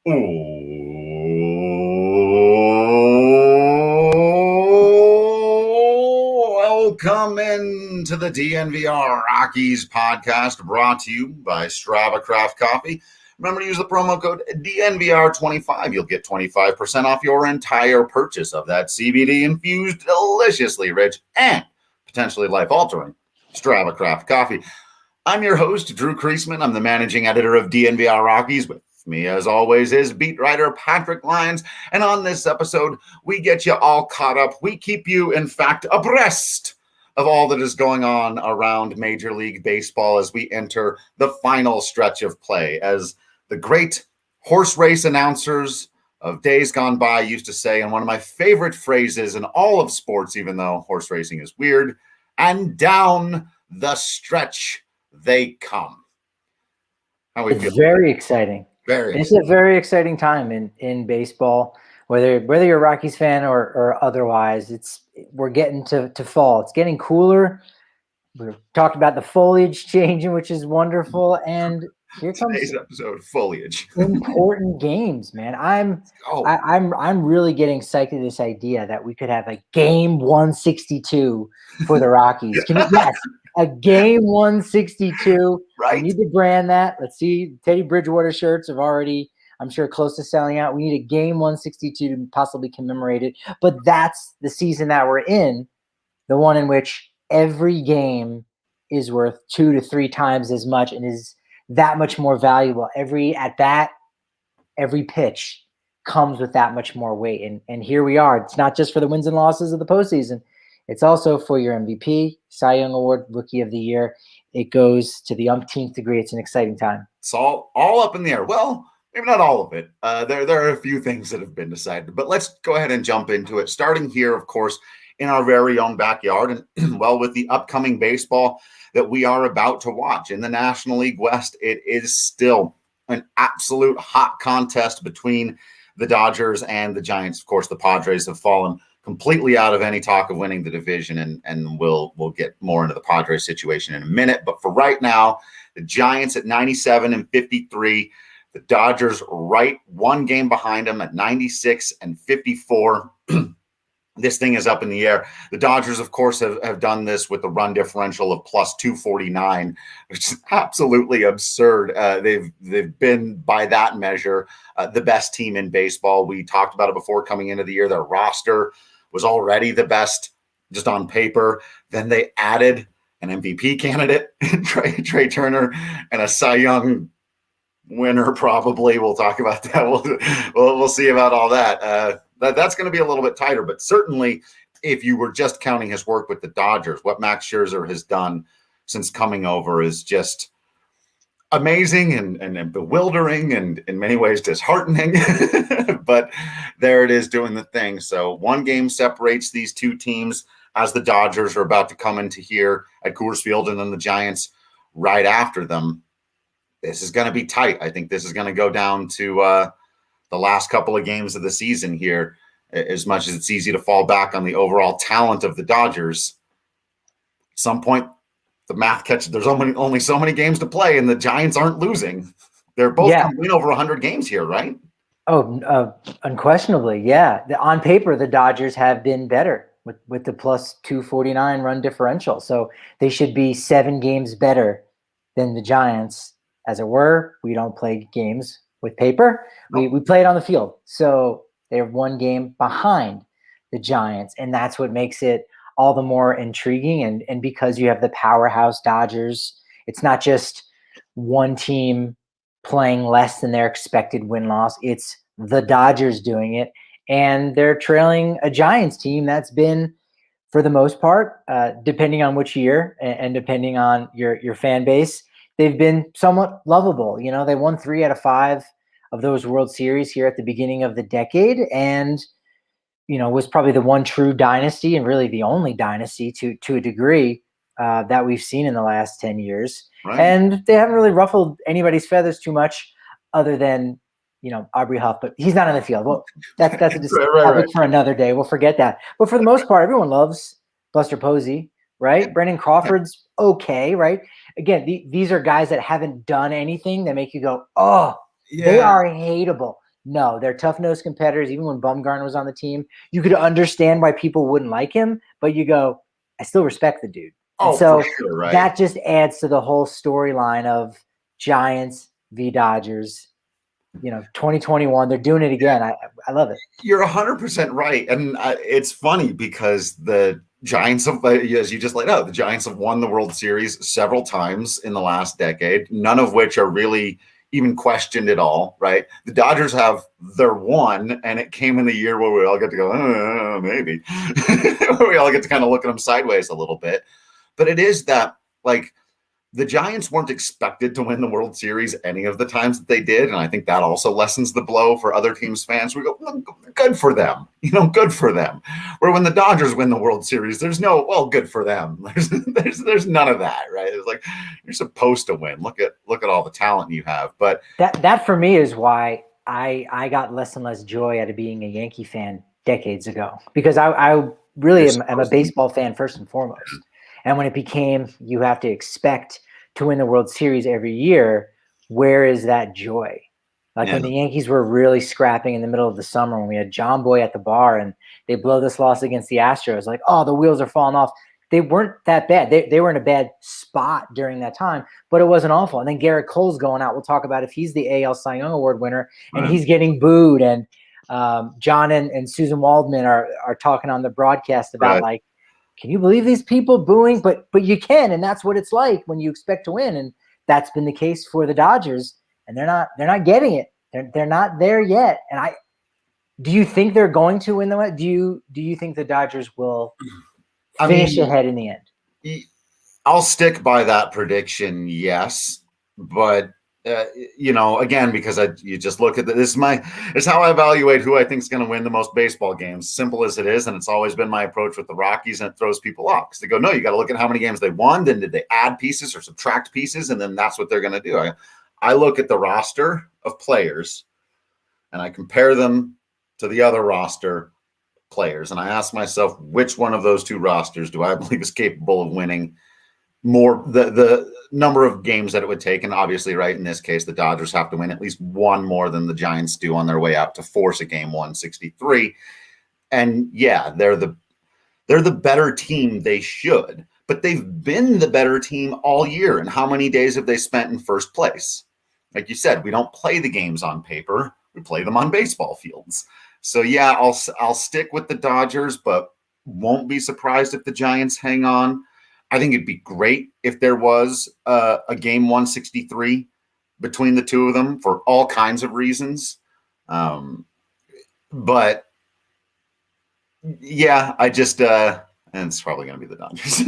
Welcome into the DNVR Rockies podcast, brought to you by Strava Craft Coffee. Remember to use the promo code DNVR25. You'll get 25% off your entire purchase of that CBD-infused, deliciously rich, and potentially life-altering Strava Craft Coffee. I'm your host, Drew Creasman. I'm the managing editor of DNVR Rockies. With me, as always, is beat writer Patrick Lyons. And on this episode, we get you all caught up. We keep you, in fact, abreast of all that is going on around Major League Baseball as we enter the final stretch of play. As the great horse race announcers of days gone by used to say, and one of my favorite phrases in all of sports, even though horse racing is weird, and down the stretch they come. How we feel? Very exciting. It's a very exciting time in baseball, whether you're a Rockies fan or otherwise. We're getting to fall. It's getting cooler. We've talked about the foliage changing, which is wonderful. And here comes today's episode, foliage. Important games, man. I'm really getting psyched to this idea that we could have a game 162 for the Rockies. Yes, a game 162. Right. We need to brand that. Let's see. Teddy Bridgewater shirts have already, I'm sure, close to selling out. We need a game 162 to possibly commemorate it. But that's the season that we're in, the one in which every game is worth 2 to 3 times as much and is that much more valuable. Every at bat, every pitch comes with that much more weight. And here we are. It's not just for the wins and losses of the postseason. It's also for your MVP, Cy Young Award, Rookie of the Year. It goes to the umpteenth degree. It's an exciting time. It's all up in the air. Well, maybe not all of it. There are a few things that have been decided. But let's go ahead and jump into it. Starting here, of course, in our very own backyard. And, well, with the upcoming baseball that we are about to watch in the National League West, it is still an absolute hot contest between the Dodgers and the Giants. Of course, the Padres have fallen completely out of any talk of winning the division, and we'll get more into the Padres situation in a minute. But for right now, the Giants at 97 and 53, the Dodgers right one game behind them at 96 and 54. This thing is up in the air. The Dodgers, of course, have done this with a run differential of plus 249, which is absolutely absurd. They've been, by that measure, the best team in baseball. We talked about it before coming into the year. Their roster was already the best just on paper. Then they added an MVP candidate, Trey Turner, and a Cy Young winner probably. We'll talk about that. We'll see about all that. That's going to be a little bit tighter, but certainly if you were just counting his work with the Dodgers, what Max Scherzer has done since coming over is just amazing and bewildering and in many ways disheartening. But there it is doing the thing. So one game separates these two teams as the Dodgers are about to come into here at Coors Field, and then the Giants right after them. This is going to be tight. I think this is going to go down to the last couple of games of the season here. As much as it's easy to fall back on the overall talent of the Dodgers, at some point the math catches. There's only so many games to play, and the Giants aren't losing. They're both coming over 100 games here, right? Oh, unquestionably, yeah. On paper, the Dodgers have been better with the plus 249 run differential. So they should be 7 games better than the Giants. As it were, we don't play games with paper. We play it on the field. So they're 1 game behind the Giants, and that's what makes it all the more intriguing. And because you have the powerhouse Dodgers, it's not just one team playing less than their expected win-loss. It's the Dodgers doing it, and they're trailing a Giants team that's been, for the most part, depending on which year and depending on your fan base, they've been somewhat lovable. You know, they won 3 out of 5 of those World Series here at the beginning of the decade, and was probably the one true dynasty and really the only dynasty to a degree that we've seen in the last 10 years. Right. And they haven't really ruffled anybody's feathers too much other than, Aubrey Huff, but he's not on the field. Well, that's a topic for another day. We'll forget that. But for the most part, everyone loves Buster Posey, right? Brandon Crawford's okay, right? Again, these are guys that haven't done anything that make you go, oh, they are hateable. No, they're tough-nosed competitors. Even when Bumgarner was on the team, you could understand why people wouldn't like him, but you go, I still respect the dude. And Oh, for so sure, right? that just adds to the whole storyline of Giants v. Dodgers. 2021, they're doing it again. I love it. You're 100% right. And it's funny because the Giants have, as you just laid out, the Giants have won the World Series several times in the last decade, none of which are really even questioned at all, right? The Dodgers have their one, and it came in the year where we all get to go, maybe. We all get to kind of look at them sideways a little bit. But it is that, like, the Giants weren't expected to win the World Series any of the times that they did. And I think that also lessens the blow for other teams' fans. We go, good for them, good for them. Where when the Dodgers win the World Series, there's no, well, good for them. There's none of that, right? It's like, you're supposed to win. Look at all the talent you have. But that for me is why I got less and less joy out of being a Yankee fan decades ago, because I really am a baseball fan first and foremost. And when it became, you have to expect to win the World Series every year, where is that joy? Like when the Yankees were really scrapping in the middle of the summer, when we had John Boy at the bar and they blow this loss against the Astros, like, oh, the wheels are falling off. They weren't that bad. They were in a bad spot during that time, but it wasn't awful. And then Garrett Cole's going out. We'll talk about if he's the AL Cy Young Award winner and he's getting booed. And John and Susan Waldman are talking on the broadcast about like, can you believe these people booing? But you can, and that's what it's like when you expect to win, and that's been the case for the Dodgers, and they're not getting it. They're not there yet. And do you think they're going to win the West? Do you think the Dodgers will finish ahead in the end? I'll stick by that prediction, yes, but. Again, because you just look at this is how I evaluate who I think is going to win the most baseball games. Simple as it is, and it's always been my approach with the Rockies, and it throws people off because they go, no, you got to look at how many games they won. Then did they add pieces or subtract pieces, and then that's what they're going to do. I look at the roster of players, and I compare them to the other roster players, and I ask myself, which one of those two rosters do I believe is capable of winning more the number of games that it would take. And obviously, right, in this case, the Dodgers have to win at least one more than the Giants do on their way out to force a game 163. And yeah, they're the better team. They should, but they've been the better team all year. And how many days have they spent in first place? Like you said, we don't play the games on paper. We play them on baseball fields. So yeah, I'll stick with the Dodgers, but won't be surprised if the Giants hang on. I think it'd be great if there was a game 163 between the two of them for all kinds of reasons. But yeah, I just and it's probably going to be the Dodgers.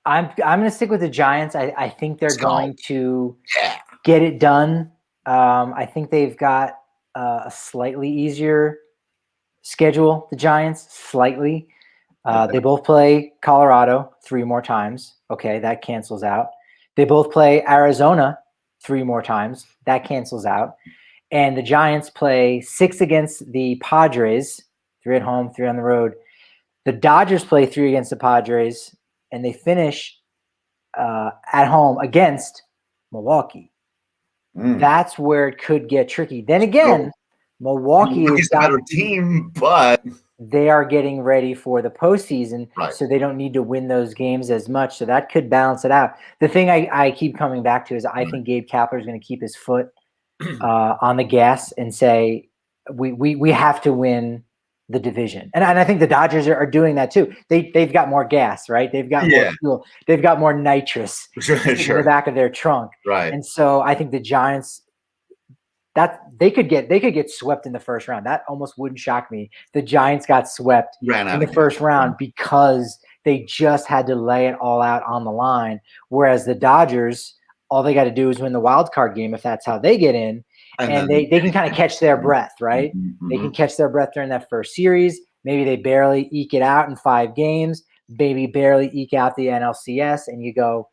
I'm going to stick with the Giants. I think they're going to get it done. I think they've got a slightly easier schedule, the Giants, slightly. They both play Colorado 3 more times. Okay, that cancels out. They both play Arizona 3 more times. That cancels out. And the Giants play 6 against the Padres, 3 at home, 3 on the road. The Dodgers play 3 against the Padres, and they finish at home against Milwaukee. That's where it could get tricky. Then again, Milwaukee is a better team, but they are getting ready for the postseason, so they don't need to win those games as much. So that could balance it out. The thing I keep coming back to is I think Gabe Kapler is going to keep his foot on the gas and say we have to win the division. And I think the Dodgers are doing that too. They've got more gas, right? They've got more fuel. They've got more nitrous in the back of their trunk. Right. And so I think the Giants, that they could get swept in the first round. That almost wouldn't shock me. The Giants got swept in the first round because they just had to lay it all out on the line. Whereas the Dodgers, all they got to do is win the wild card game if that's how they get in. And they can kind of catch their breath, right? They can catch their breath during that first series. Maybe they barely eke it out in 5 games, maybe barely eke out the NLCS, and you go,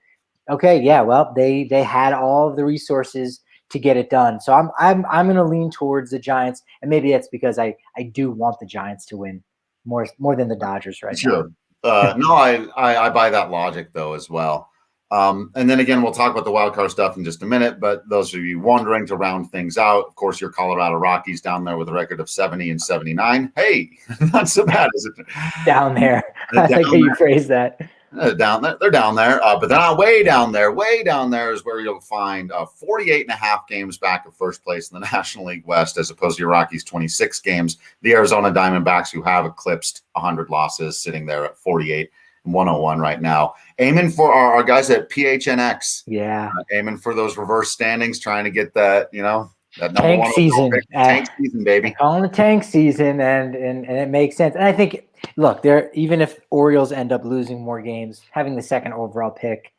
okay, yeah, well, they had all of the resources to get it done. So I'm going to lean towards the Giants, and maybe that's because I do want the Giants to win more than the Dodgers right now. No, I buy that logic though as well. And then again, we'll talk about the wild card stuff in just a minute. But those of you wondering, to round things out, of course, your Colorado Rockies down there with a record of 70 and 79. Hey, not so bad, is it? Down there. I like how you phrase that. Down there, they're down there, but they're not way down there. Way down there is where you'll find 48 and a half games back of first place in the National League West, as opposed to your Rockies 26 games. The Arizona Diamondbacks, who have eclipsed 100 losses, sitting there at 48 and 101 right now. Aiming for our guys at PHNX. Yeah. Aiming for those reverse standings, trying to get that, that number tank one season. Tank season, baby. Calling the tank season, and it makes sense. And I think, look, even if Orioles end up losing more games, having the second overall pick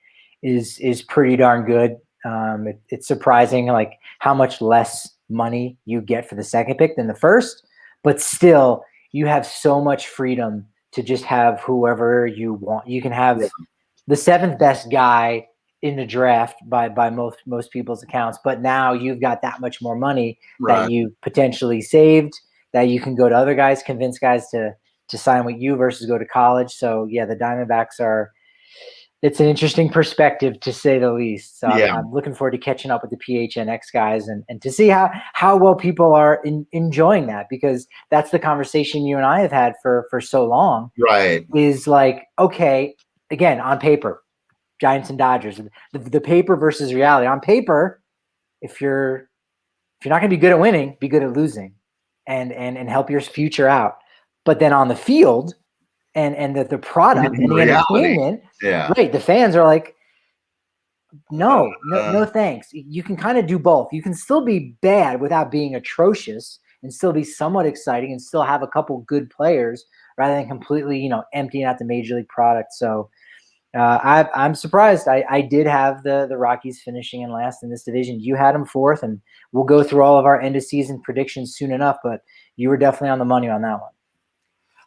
is pretty darn good. It's surprising, like, how much less money you get for the second pick than the first, but still, you have so much freedom to just have whoever you want. You can have the seventh best guy in the draft by most people's accounts, but now you've got that much more money that you potentially saved, that you can go to other guys, convince guys to sign with you versus go to college. So yeah, the Diamondbacks it's an interesting perspective, to say the least. So I'm looking forward to catching up with the PHNX guys and to see how well people are enjoying that, because that's the conversation you and I have had for so long. Right. Is like, okay, again, on paper, Giants and Dodgers, the paper versus reality. On paper, if you're not going to be good at winning, be good at losing, and help your future out. But then on the field, and the product and the entertainment, right? The fans are like, no, thanks. You can kind of do both. You can still be bad without being atrocious, and still be somewhat exciting, and still have a couple good players, rather than completely, emptying out the major league product. So. I'm surprised. I did have the Rockies finishing in last in this division. You had them fourth, and we'll go through all of our end of season predictions soon enough. But you were definitely on the money on that one.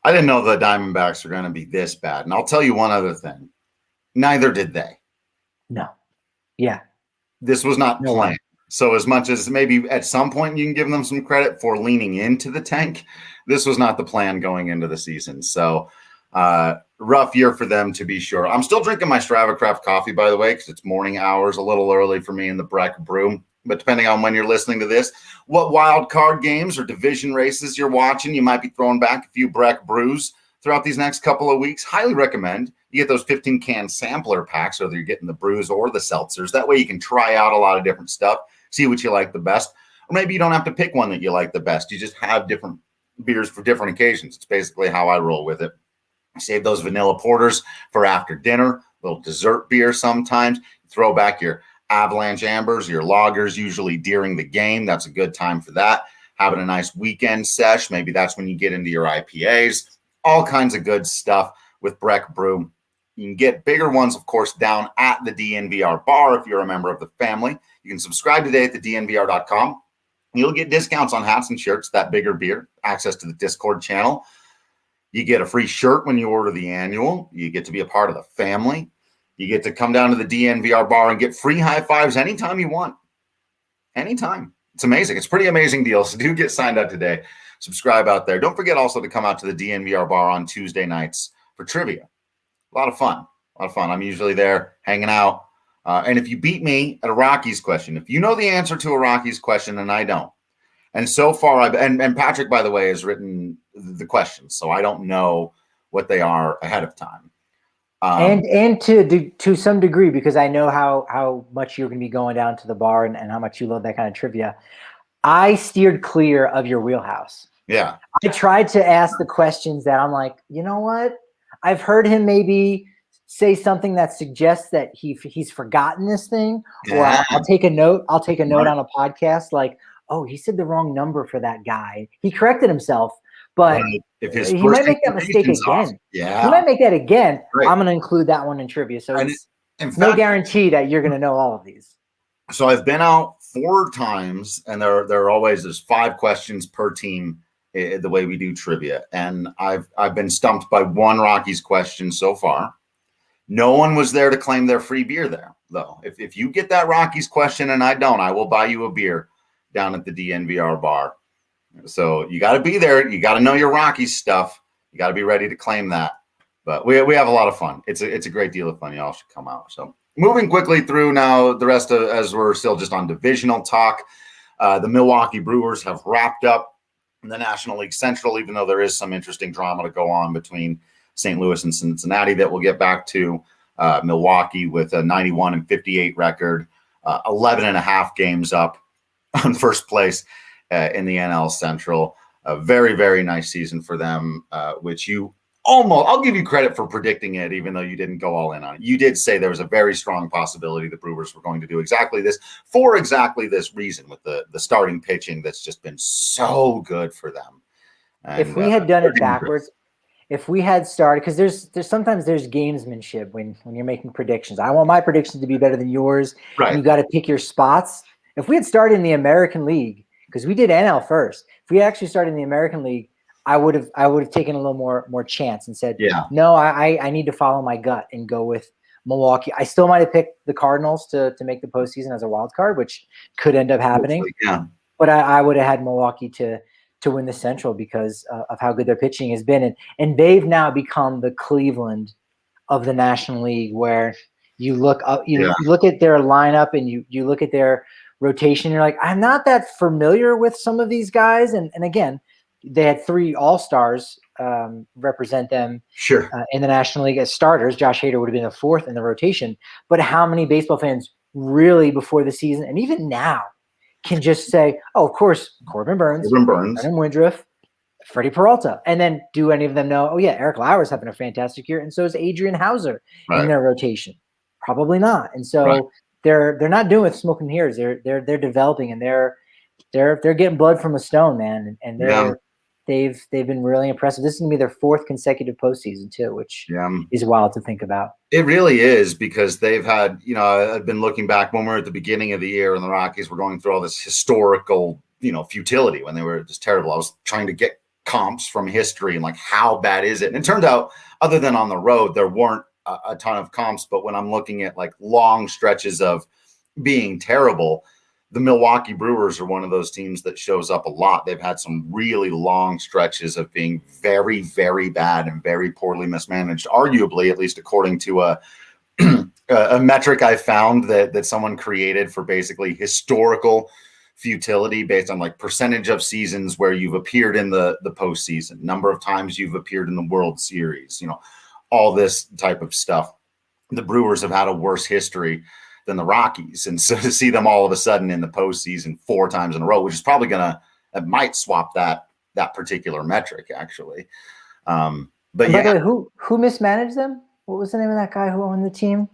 I didn't know the Diamondbacks were going to be this bad, and I'll tell you one other thing: neither did they. No. Yeah. This was not planned. So as much as maybe at some point you can give them some credit for leaning into the tank, this was not the plan going into the season. So. Rough year for them, to be sure. I'm still drinking my Strava Craft coffee, by the way, because it's morning hours, a little early for me in the Breck Brew. But depending on when you're listening to this, what wild card games or division races you're watching, you might be throwing back a few Breck Brews throughout these next couple of weeks. Highly recommend. You get those 15-can sampler packs, whether you're getting the brews or the seltzers. That way you can try out a lot of different stuff, see what you like the best. Or maybe you don't have to pick one that you like the best. You just have different beers for different occasions. It's basically how I roll with it. Save those vanilla porters for after dinner, a little dessert beer sometimes. Throw back your Avalanche Ambers, your lagers, usually during the game. That's a good time for that. Having a nice weekend sesh. Maybe that's when you get into your IPAs. All kinds of good stuff with Breck Brew. You can get bigger ones, of course, down at the DNVR bar if you're a member of the family. You can subscribe today at the DNVR.com. You'll get discounts on hats and shirts, that bigger beer, access to the Discord channel. You get a free shirt when you order the annual. You get to be a part of the family. You get to come down to the DNVR bar and get free high fives anytime you want. Anytime. It's amazing. It's a pretty amazing deal. So do get signed up today. Subscribe out there. Don't forget also to come out to the DNVR bar on Tuesday nights for trivia. A lot of fun. I'm usually there hanging out. And if you beat me at a Rockies question, if you know the answer to a Rockies question and I don't, and so far, and Patrick, by the way, has written the questions, so I don't know what they are ahead of time. And to some degree, because I know how much you're going to be going down to the bar and how much you love that kind of trivia, I steered clear of your wheelhouse. Yeah. I tried to ask the questions that I'm like, you know what? I've heard him maybe say something that suggests that he's forgotten this thing, or I'll take a note. I'll take a note on a podcast like, oh, he said the wrong number for that guy. He corrected himself, but if his he might make that mistake again. He might make that again. Right. I'm going to include that one in trivia. So it's no guarantee that you're going to know all of these. So I've been out 4 times, and there's 5 questions per team the way we do trivia. And I've been stumped by 1 Rockies question so far. No one was there to claim their free beer there, though. If you get that Rockies question and I don't, I will buy you a beer down at the DNVR bar. So you got to be there. You got to know your Rockies stuff. You got to be ready to claim that. But we have a lot of fun. It's a great deal of fun. Y'all should come out. So moving quickly through now the rest of, as we're still just on divisional talk, the Milwaukee Brewers have wrapped up the National League Central, even though there is some interesting drama to go on between St. Louis and Cincinnati that we'll get back to. Milwaukee with a 91-58 record, 11 and a half games up on first place in the NL Central. A very, very nice season for them, which you almost, I'll give you credit for predicting it, even though you didn't go all in on it. You did say there was a very strong possibility the Brewers were going to do exactly this for exactly this reason, with the starting pitching that's just been so good for them. And, if we had done it backwards, if we had started, because there's sometimes there's gamesmanship when you're making predictions. I want my predictions to be better than yours. Right. And you got to pick your spots. If we had started in the American League, because we did NL first, if we had actually started in the American League, I would have taken a little more chance and said, no, I need to follow my gut and go with Milwaukee. I still might have picked the Cardinals to make the postseason as a wild card, which could end up happening. Yeah. But I would have had Milwaukee to win the Central because of how good their pitching has been. And they've now become the Cleveland of the National League, where you look up, you look at their lineup and you look at their rotation. You're like, I'm not that familiar with some of these guys. And again, they had 3 All-Stars represent them in the National League as starters. Josh Hader would have been the 4th in the rotation. But how many baseball fans really before the season, and even now, can just say, oh, of course, Corbin Burns, Adam Woodruff, Freddie Peralta. And then do any of them know, oh, yeah, Eric Lauer's having a fantastic year, and so is Adrian Hauser in their rotation? Probably not. And so they're not doing with smoke and mirrors. They're developing, and they're getting blood from a stone, man. And they've been really impressive. This is going to be their 4th consecutive postseason too, which is wild to think about. It really is, because they've had, I've been looking back when we were at the beginning of the year and the Rockies were going through all this historical, futility when they were just terrible. I was trying to get comps from history and like, how bad is it? And it turned out, other than on the road, there weren't a ton of comps. But when I'm looking at like long stretches of being terrible, the Milwaukee Brewers are one of those teams that shows up a lot. They've had some really long stretches of being very, very bad and very poorly mismanaged, arguably, at least according to a metric I found that someone created for basically historical futility based on like percentage of seasons where you've appeared in the postseason, number of times you've appeared in the World Series, all this type of stuff. The Brewers have had a worse history than the Rockies. And so to see them all of a sudden in the postseason 4 times in a row, which is probably that might swap that particular metric actually. But by the way, who mismanaged them? What was the name of that guy who owned the team?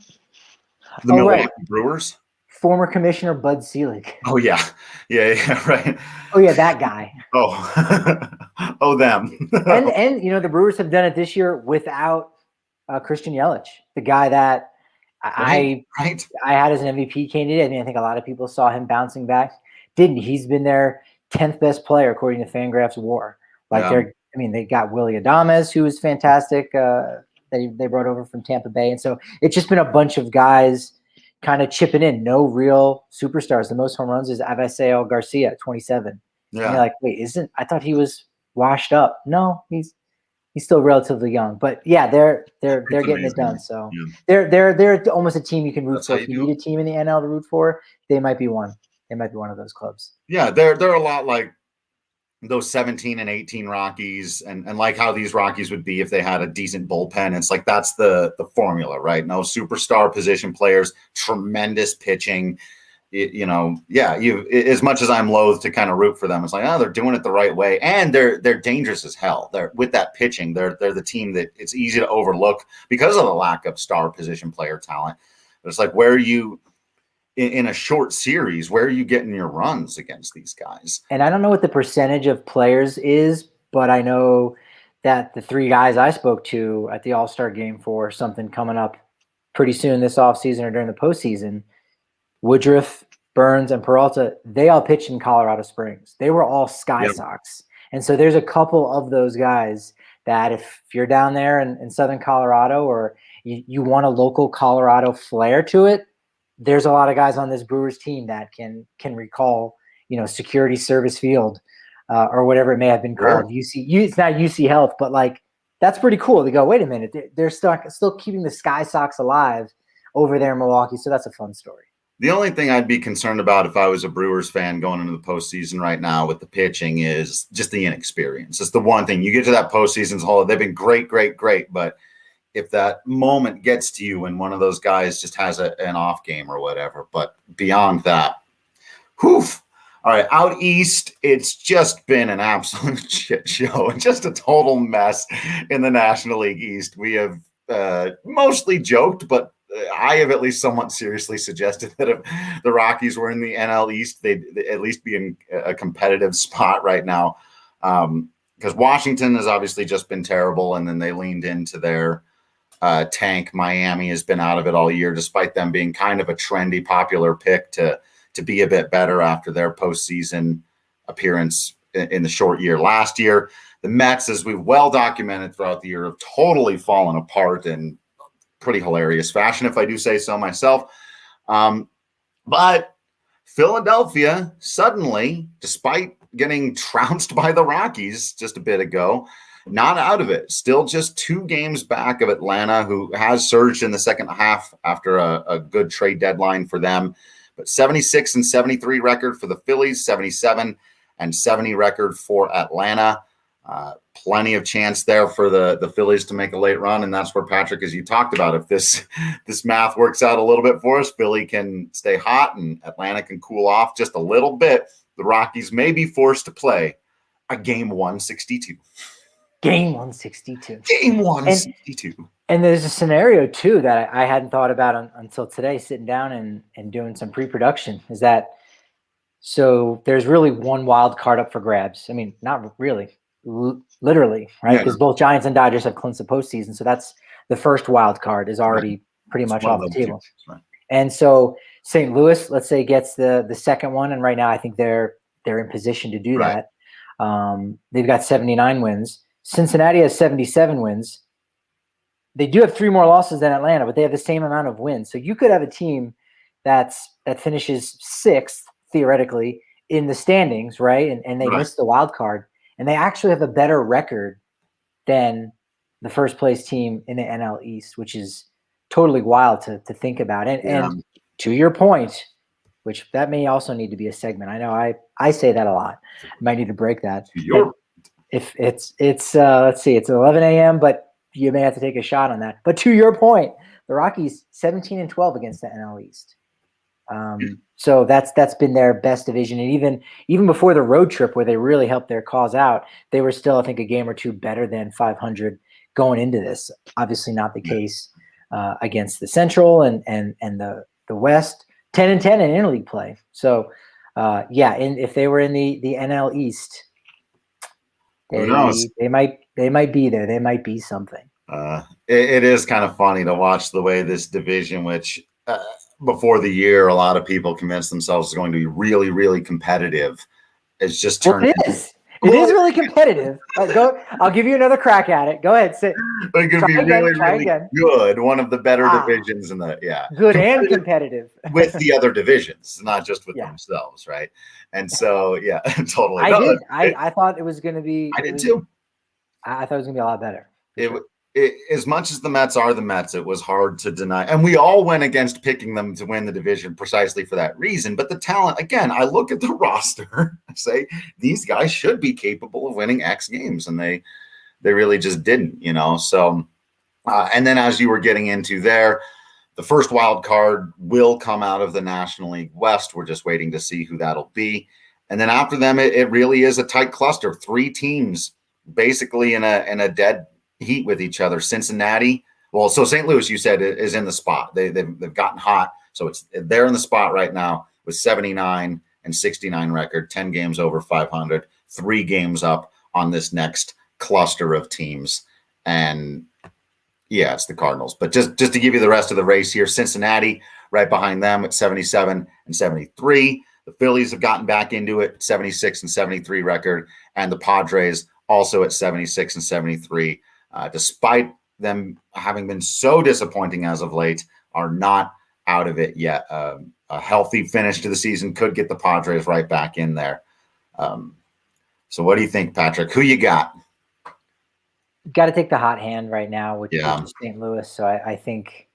The Milwaukee Brewers? Former Commissioner Bud Selig. Oh yeah. Yeah, right. Oh yeah, that guy. Oh, them. and the Brewers have done it this year without Christian Yelich, the guy that I had as an MVP candidate. I think a lot of people saw him bouncing back. He's been their 10th best player according to Fangraphs WAR. They got Willie Adames, who was fantastic. They brought over from Tampa Bay, and so it's just been a bunch of guys kind of chipping in. No real superstars. The most home runs is Avisail Garcia at 27. Yeah. And you're like, wait, I thought he was washed up. No, he's still relatively young, but yeah, they're getting it done. So they're almost a team you can root for. If you need a team in the NL to root for, they might be one. They might be one of those clubs. Yeah, they're a lot like those 17 and 18 Rockies, and like how these Rockies would be if they had a decent bullpen. It's like that's the formula, right? No superstar position players, tremendous pitching. As much as I'm loath to kind of root for them, it's like, they're doing it the right way, and they're dangerous as hell. They're with that pitching. They're the team that it's easy to overlook because of the lack of star position player talent. But it's like, where are you in a short series? Where are you getting your runs against these guys? And I don't know what the percentage of players is, but I know that the 3 guys I spoke to at the All-Star game for something coming up pretty soon this offseason or during the postseason, Woodruff, Burns, and Peralta, they all pitched in Colorado Springs. They were all Sky Sox. And so there's a couple of those guys that if you're down there in Southern Colorado, or you want a local Colorado flair to it, there's a lot of guys on this Brewers team that can recall, Security Service Field or whatever it may have been called. It's not UC Health, but like that's pretty cool. They go, wait a minute, they're still keeping the Sky Sox alive over there in Milwaukee. So that's a fun story. The only thing I'd be concerned about if I was a Brewers fan going into the postseason right now with the pitching is just the inexperience. It's the one thing. You get to that postseason's hole, they've been great, but if that moment gets to you when one of those guys just has an off game or whatever, but beyond that, whew. All right, out east, it's just been an absolute shit show and just a total mess in the National League East. We have mostly joked, but I have at least somewhat seriously suggested that if the Rockies were in the NL East, they'd at least be in a competitive spot right now. Because Washington has obviously just been terrible, and then they leaned into their tank. Miami has been out of it all year, despite them being kind of a trendy, popular pick to be a bit better after their postseason appearance in the short year last year. The Mets, as we've well documented throughout the year, have totally fallen apart in pretty hilarious fashion, if I do say so myself. But Philadelphia suddenly, despite getting trounced by the Rockies just a bit ago, not out of it. Still just 2 games back of Atlanta, who has surged in the second half after a good trade deadline for them. But 76-73 record for the Phillies, 77-70 record for Atlanta. Plenty of chance there for the Phillies to make a late run, and that's where, Patrick, as you talked about, if this math works out a little bit for us, Philly can stay hot and Atlanta can cool off just a little bit. The Rockies may be forced to play a game 162. Game 162. Game 162. And there's a scenario, too, that I hadn't thought about until today, sitting down and doing some pre-production, is that so there's really one wild card up for grabs. I mean, not really. Literally, right? Because both Giants and Dodgers have clinched the postseason, so that's the first wild card is already pretty much off the table. Right. And so St. Louis, let's say, gets the second one, and right now I think they're in position to do that. They've got 79 wins. Cincinnati has 77 wins. They do have 3 more losses than Atlanta, but they have the same amount of wins. So you could have a team that finishes 6th theoretically in the standings, right? And they miss the wild card. And they actually have a better record than the first place team in the NL East, which is totally wild to think about. And to your point, which that may also need to be a segment. I know I say that a lot. I might need to break that. If it's let's see, it's 11 a.m., but you may have to take a shot on that. But to your point, the Rockies 17-12 against the NL East. So that's been their best division. And even before the road trip where they really helped their cause out, they were still, I think, a game or 2 better than 500 going into this. Obviously not the case against the Central and the West, 10-10 in interleague play. So and if they were in the NL East, they might be there. They might be something. It is kind of funny to watch the way this division, which before the year, a lot of people convinced themselves is going to be really, really competitive. It's just turned. It is really competitive. I'll give you another crack at it. Go ahead. It's going to be really good. One of the better divisions in the good and competitive with the other divisions, not just with themselves, right? And so totally. I thought it was going to be. I did too. I thought it was going to be a lot better. As much as the Mets are the Mets, it was hard to deny. And we all went against picking them to win the division precisely for that reason. But the talent, again, I look at the roster, I say these guys should be capable of winning X games. And they really just didn't, So, and then as you were getting into there, the first wild card will come out of the National League West. We're just waiting to see who that'll be. And then after them, it really is a tight cluster. 3 teams basically in a dead heat with each other. Cincinnati, so St. Louis, you said, is in the spot. They've gotten hot, so they're in the spot right now with 79-69 record, 10 games over 500, 3 games up on this next cluster of teams. And it's the Cardinals. But just to give you the rest of the race here, Cincinnati right behind them at 77-73. The Phillies have gotten back into it, 76-73 record, and the Padres also at 76-73. Despite them having been so disappointing as of late, are not out of it yet. A healthy finish to the season could get the Padres right back in there. So what do you think, Patrick? Who you got? Got to take the hot hand right now, which is St. Louis. So I think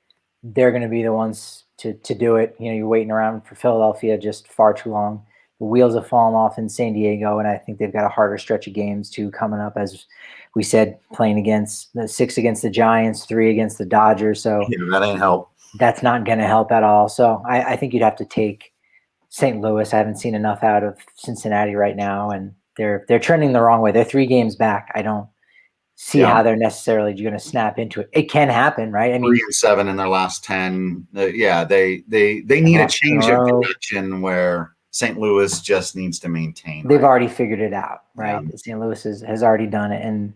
they're going to be the ones to do it. You're waiting around for Philadelphia just far too long. The wheels have fallen off in San Diego, and I think they've got a harder stretch of games too coming up. As we said, playing against the 6 against the Giants, 3 against the Dodgers. So that ain't help. That's not going to help at all. So I think you'd have to take St. Louis. I haven't seen enough out of Cincinnati right now, and they're trending the wrong way. They're 3 games back. I don't see how they're necessarily going to snap into it. It can happen, right? I mean, 3-7 in their last 10. They need a change of direction where St. Louis just needs to maintain. They've already figured it out, right? Yeah. St. Louis has already done it, and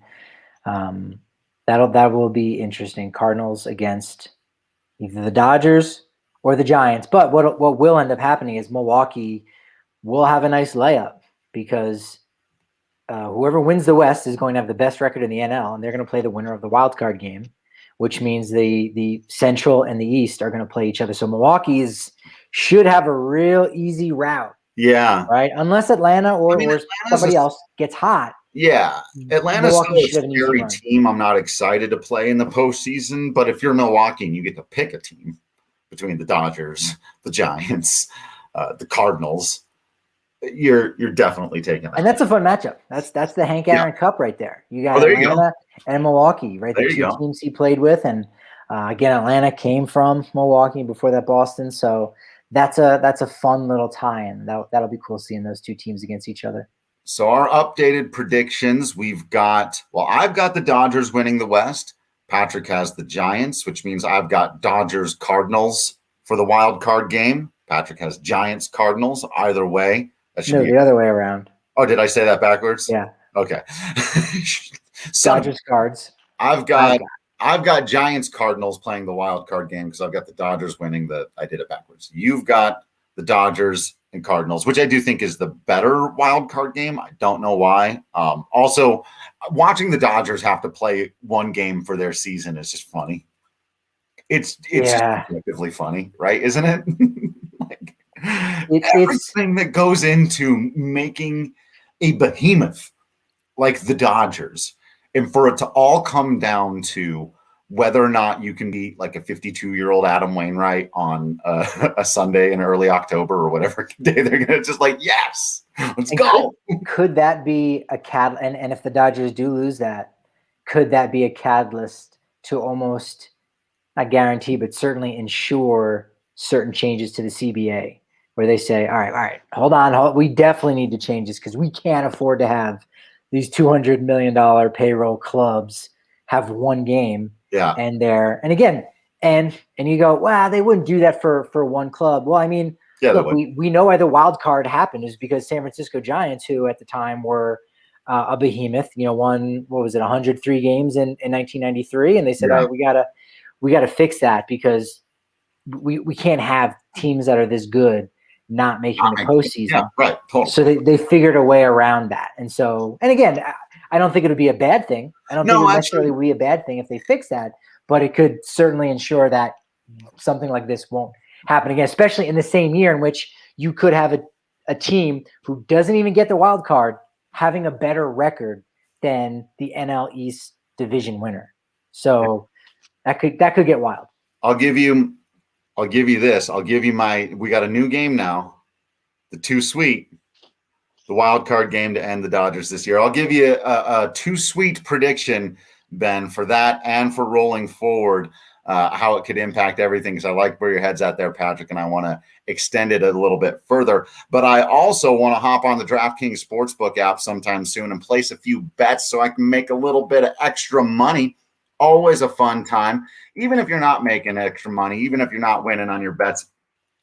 that will be interesting. Cardinals against either the Dodgers or the Giants. But what will end up happening is Milwaukee will have a nice layup because whoever wins the West is going to have the best record in the NL, and they're going to play the winner of the wild card game, which means the Central and the East are going to play each other. So Milwaukee's should have a real easy route. Yeah. Right? Unless Atlanta or somebody else gets hot. Yeah. Atlanta's still a scary team I'm not excited to play in the postseason, but if you're Milwaukee and you get to pick a team between the Dodgers, the Giants, the Cardinals, you're definitely taking that. And that's a fun matchup. That's the Hank Aaron Cup right there. You got Atlanta and Milwaukee, right? The 2 teams he played with. And again, Atlanta came from Milwaukee, before that Boston. So that's a fun little tie-in. That'll be cool seeing those 2 teams against each other. So our updated predictions, I've got the Dodgers winning the West. Patrick has the Giants, which means I've got Dodgers Cardinals for the wild card game. Patrick has Giants Cardinals. Either way, the other way around. Oh, did I say that backwards? Yeah. Okay. Dodgers Cards. I've got Giants Cardinals playing the wild card game because I've got the Dodgers winning. I did it backwards. You've got the Dodgers and Cardinals, which I do think is the better wild card game. I don't know why. Also, watching the Dodgers have to play 1 game for their season is just funny. It's just objectively funny, right? Isn't it? Everything that goes into making a behemoth like the Dodgers, and for it to all come down to whether or not you can beat like a 52-year-old Adam Wainwright on a Sunday in early October or whatever day they're going to just yes, let's go. Could that be a catalyst? And if the Dodgers do lose that, could that be a catalyst to almost, not guarantee, but certainly ensure certain changes to the CBA where they say, all right, hold on. We definitely need to change this because we can't afford to have these $200 million payroll clubs have 1 game. Yeah. And you go, wow, they wouldn't do that for 1 club. Well, I mean, look, we know why the wild card happened is because San Francisco Giants, who at the time were a behemoth, won, 103 games in 1993. And they said, all right, we gotta fix that because we can't have teams that are this good not making the postseason. Yeah, right. Totally. So they figured a way around that. And again, I don't think it would be a bad thing. I don't think it would necessarily be a bad thing if they fix that, but it could certainly ensure that something like this won't happen again, especially in the same year in which you could have a team who doesn't even get the wild card having a better record than the NL East division winner. So that could get wild. I'll give you this. We got a new game now, the Too Sweet, the wild card game to end the Dodgers this year. I'll give you a Too Sweet prediction, Ben, for that and for rolling forward, how it could impact everything, because I like where your head's at there, Patrick, and I want to extend it a little bit further. But I also want to hop on the DraftKings Sportsbook app sometime soon and place a few bets so I can make a little bit of extra money. Always a fun time. Even if you're not making extra money, even if you're not winning on your bets,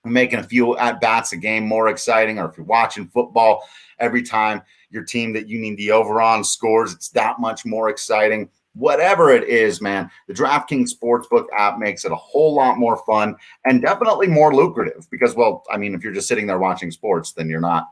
making a few at-bats a game more exciting, or if you're watching football, every time your team that you need the over on scores, it's that much more exciting. Whatever it is, man, the DraftKings Sportsbook app makes it a whole lot more fun and definitely more lucrative because, if you're just sitting there watching sports, then you're not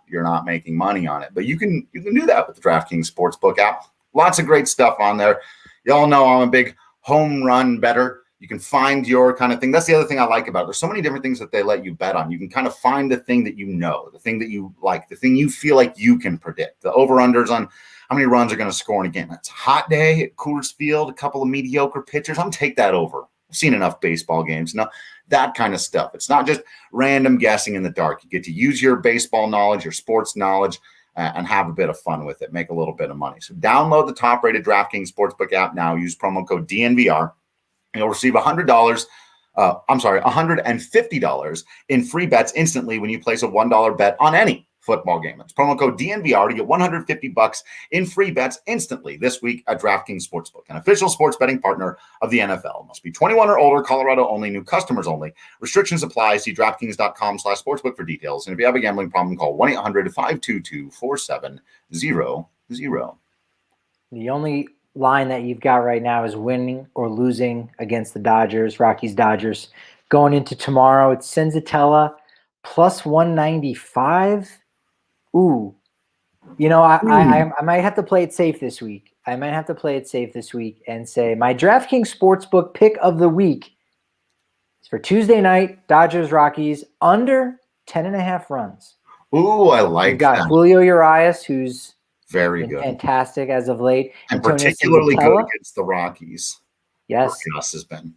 making money on it. But you can do that with the DraftKings Sportsbook app. Lots of great stuff on there. Y'all know I'm a big home run bettor. You can find your kind of thing. That's the other thing I like about it. There's so many different things that they let you bet on. You can kind of find the thing that you know, the thing that you like, the thing you feel like you can predict. The over-unders on how many runs are going to score in a game. It's a hot day at Coors Field, a couple of mediocre pitchers. I'm going to take that over I've seen enough baseball games. No, that kind of stuff. It's not just random guessing in the dark. You get to use your baseball knowledge, your sports knowledge, and have a bit of fun with it. Make a little bit of money. So download the top-rated DraftKings Sportsbook app now. Use promo code DNVR. You'll receive $150 in free bets instantly when you place a $1 bet on any football game. It's promo code DNVR to get $150 in free bets instantly this week at DraftKings Sportsbook, an official sports betting partner of the NFL. Must be 21 or older, Colorado only, new customers only. Restrictions apply. See DraftKings.com/sportsbook for details. And if you have a gambling problem, call 1-800-522-4700. The only line that you've got right now is winning or losing against the Dodgers, Rockies-Dodgers. Going into tomorrow, it's Senzatella plus 195. Ooh. I might have to play it safe this week. And say my DraftKings Sportsbook pick of the week is for Tuesday night, Dodgers-Rockies, under 10.5 runs. Ooh, I like that. We've got Julio Urias, who's very good, fantastic as of late, and Antonio particularly Senzatella. good against the Rockies. Yes, has been,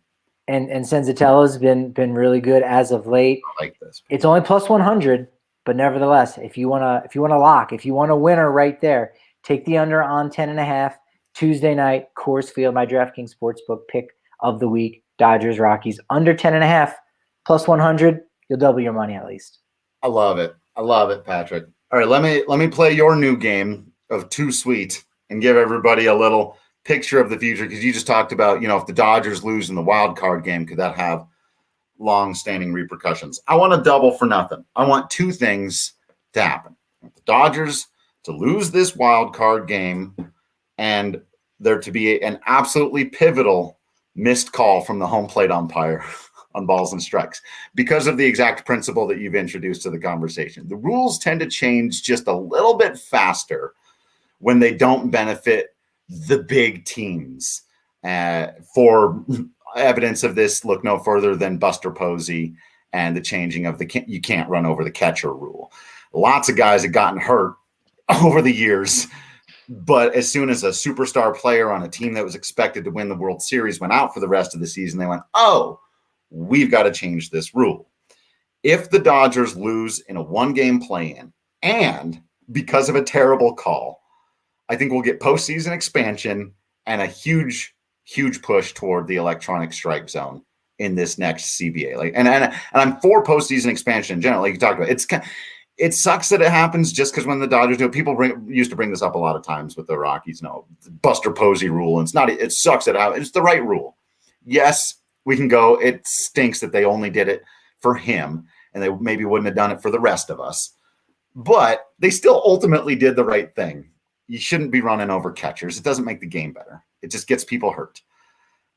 and Senzatella's been really good as of late. I like this. It's only plus 100, but nevertheless, if you want to lock, if you want a winner right there, take the under on 10.5 Tuesday night, Coors Field. My DraftKings Sportsbook pick of the week: Dodgers Rockies under 10.5 plus 100. You'll double your money at least. I love it, Patrick. All right, let me play your new game of Too Sweet and give everybody a little picture of the future, because you just talked about, if the Dodgers lose in the wild card game, could that have long-standing repercussions? I want to double for nothing. I want two things to happen: the Dodgers to lose this wild card game, and there to be an absolutely pivotal missed call from the home plate umpire on balls and strikes, because of the exact principle that you've introduced to the conversation. The rules tend to change just a little bit faster when they don't benefit the big teams. For evidence of this, look no further than Buster Posey and the changing of you can't run over the catcher rule. Lots of guys have gotten hurt over the years, but as soon as a superstar player on a team that was expected to win the World Series went out for the rest of the season, they went, oh, we've got to change this rule. If the Dodgers lose in a one-game play-in, and because of a terrible call, I think we'll get postseason expansion and a huge, huge push toward the electronic strike zone in this next CBA. And I'm for postseason expansion in general. Like you talked about, it sucks that it happens just because when the Dodgers do it, people used to bring this up a lot of times with the Rockies. No, Buster Posey rule, and it sucks that it's the right rule. Yes, we can go, it stinks that they only did it for him, and they maybe wouldn't have done it for the rest of us. But they still ultimately did the right thing. You shouldn't be running over catchers. It doesn't make the game better. It just gets people hurt.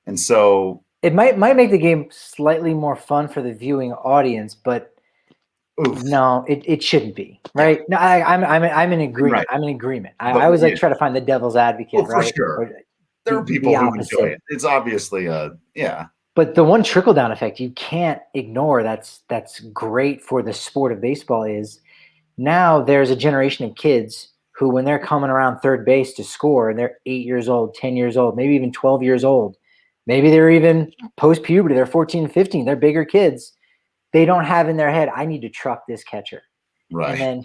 And so it might make the game slightly more fun for the viewing audience, but no, it shouldn't be, right? No, I'm in agreement. Right. I'm in agreement. I always like try to find the devil's advocate, right? For sure. There are people who enjoy it. It's obviously But the one trickle-down effect you can't ignore that's great for the sport of baseball is now there's a generation of kids who, when they're coming around third base to score, and they're 8 years old, 10 years old, maybe even 12 years old, maybe they're even post-puberty, they're 14, 15, they're bigger kids. They don't have in their head, I need to truck this catcher. Right. And then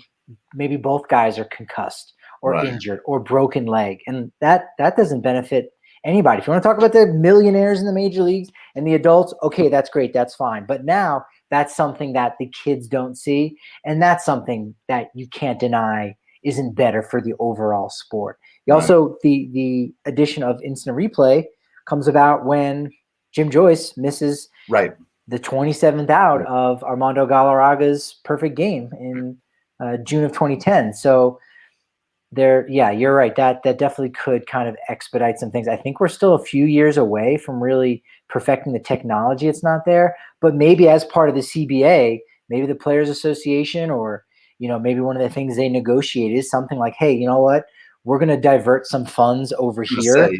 maybe both guys are concussed or injured or broken leg. And that doesn't benefit anybody. If you want to talk about the millionaires in the major leagues and the adults, okay, that's great. That's fine. But now that's something that the kids don't see. And that's something that you can't deny isn't better for the overall sport. Also, the addition of instant replay comes about when Jim Joyce misses the 27th out of Armando Galarraga's perfect game in June of 2010. So you're right. That definitely could kind of expedite some things. I think we're still a few years away from really perfecting the technology. It's not there, but maybe as part of the CBA, maybe the Players Association, or maybe one of the things they negotiate is something like, hey, you know what? We're going to divert some funds over here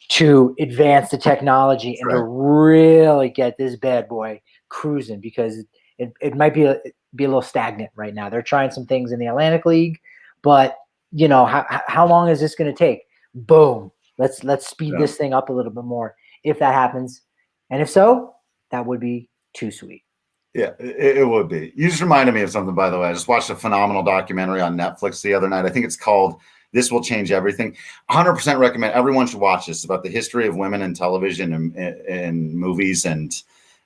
to advance the technology and to really get this bad boy cruising, because it might be a little stagnant right now. They're trying some things in the Atlantic League, but how long is this going to take? Boom. Let's speed this thing up a little bit more. If that happens, And if so, that would be too sweet. Yeah, it would be. You just reminded me of something, by the way. I just watched a phenomenal documentary on Netflix the other night. I think it's called This Will Change Everything. 100% recommend. Everyone should watch this. It's about the history of women in television and movies and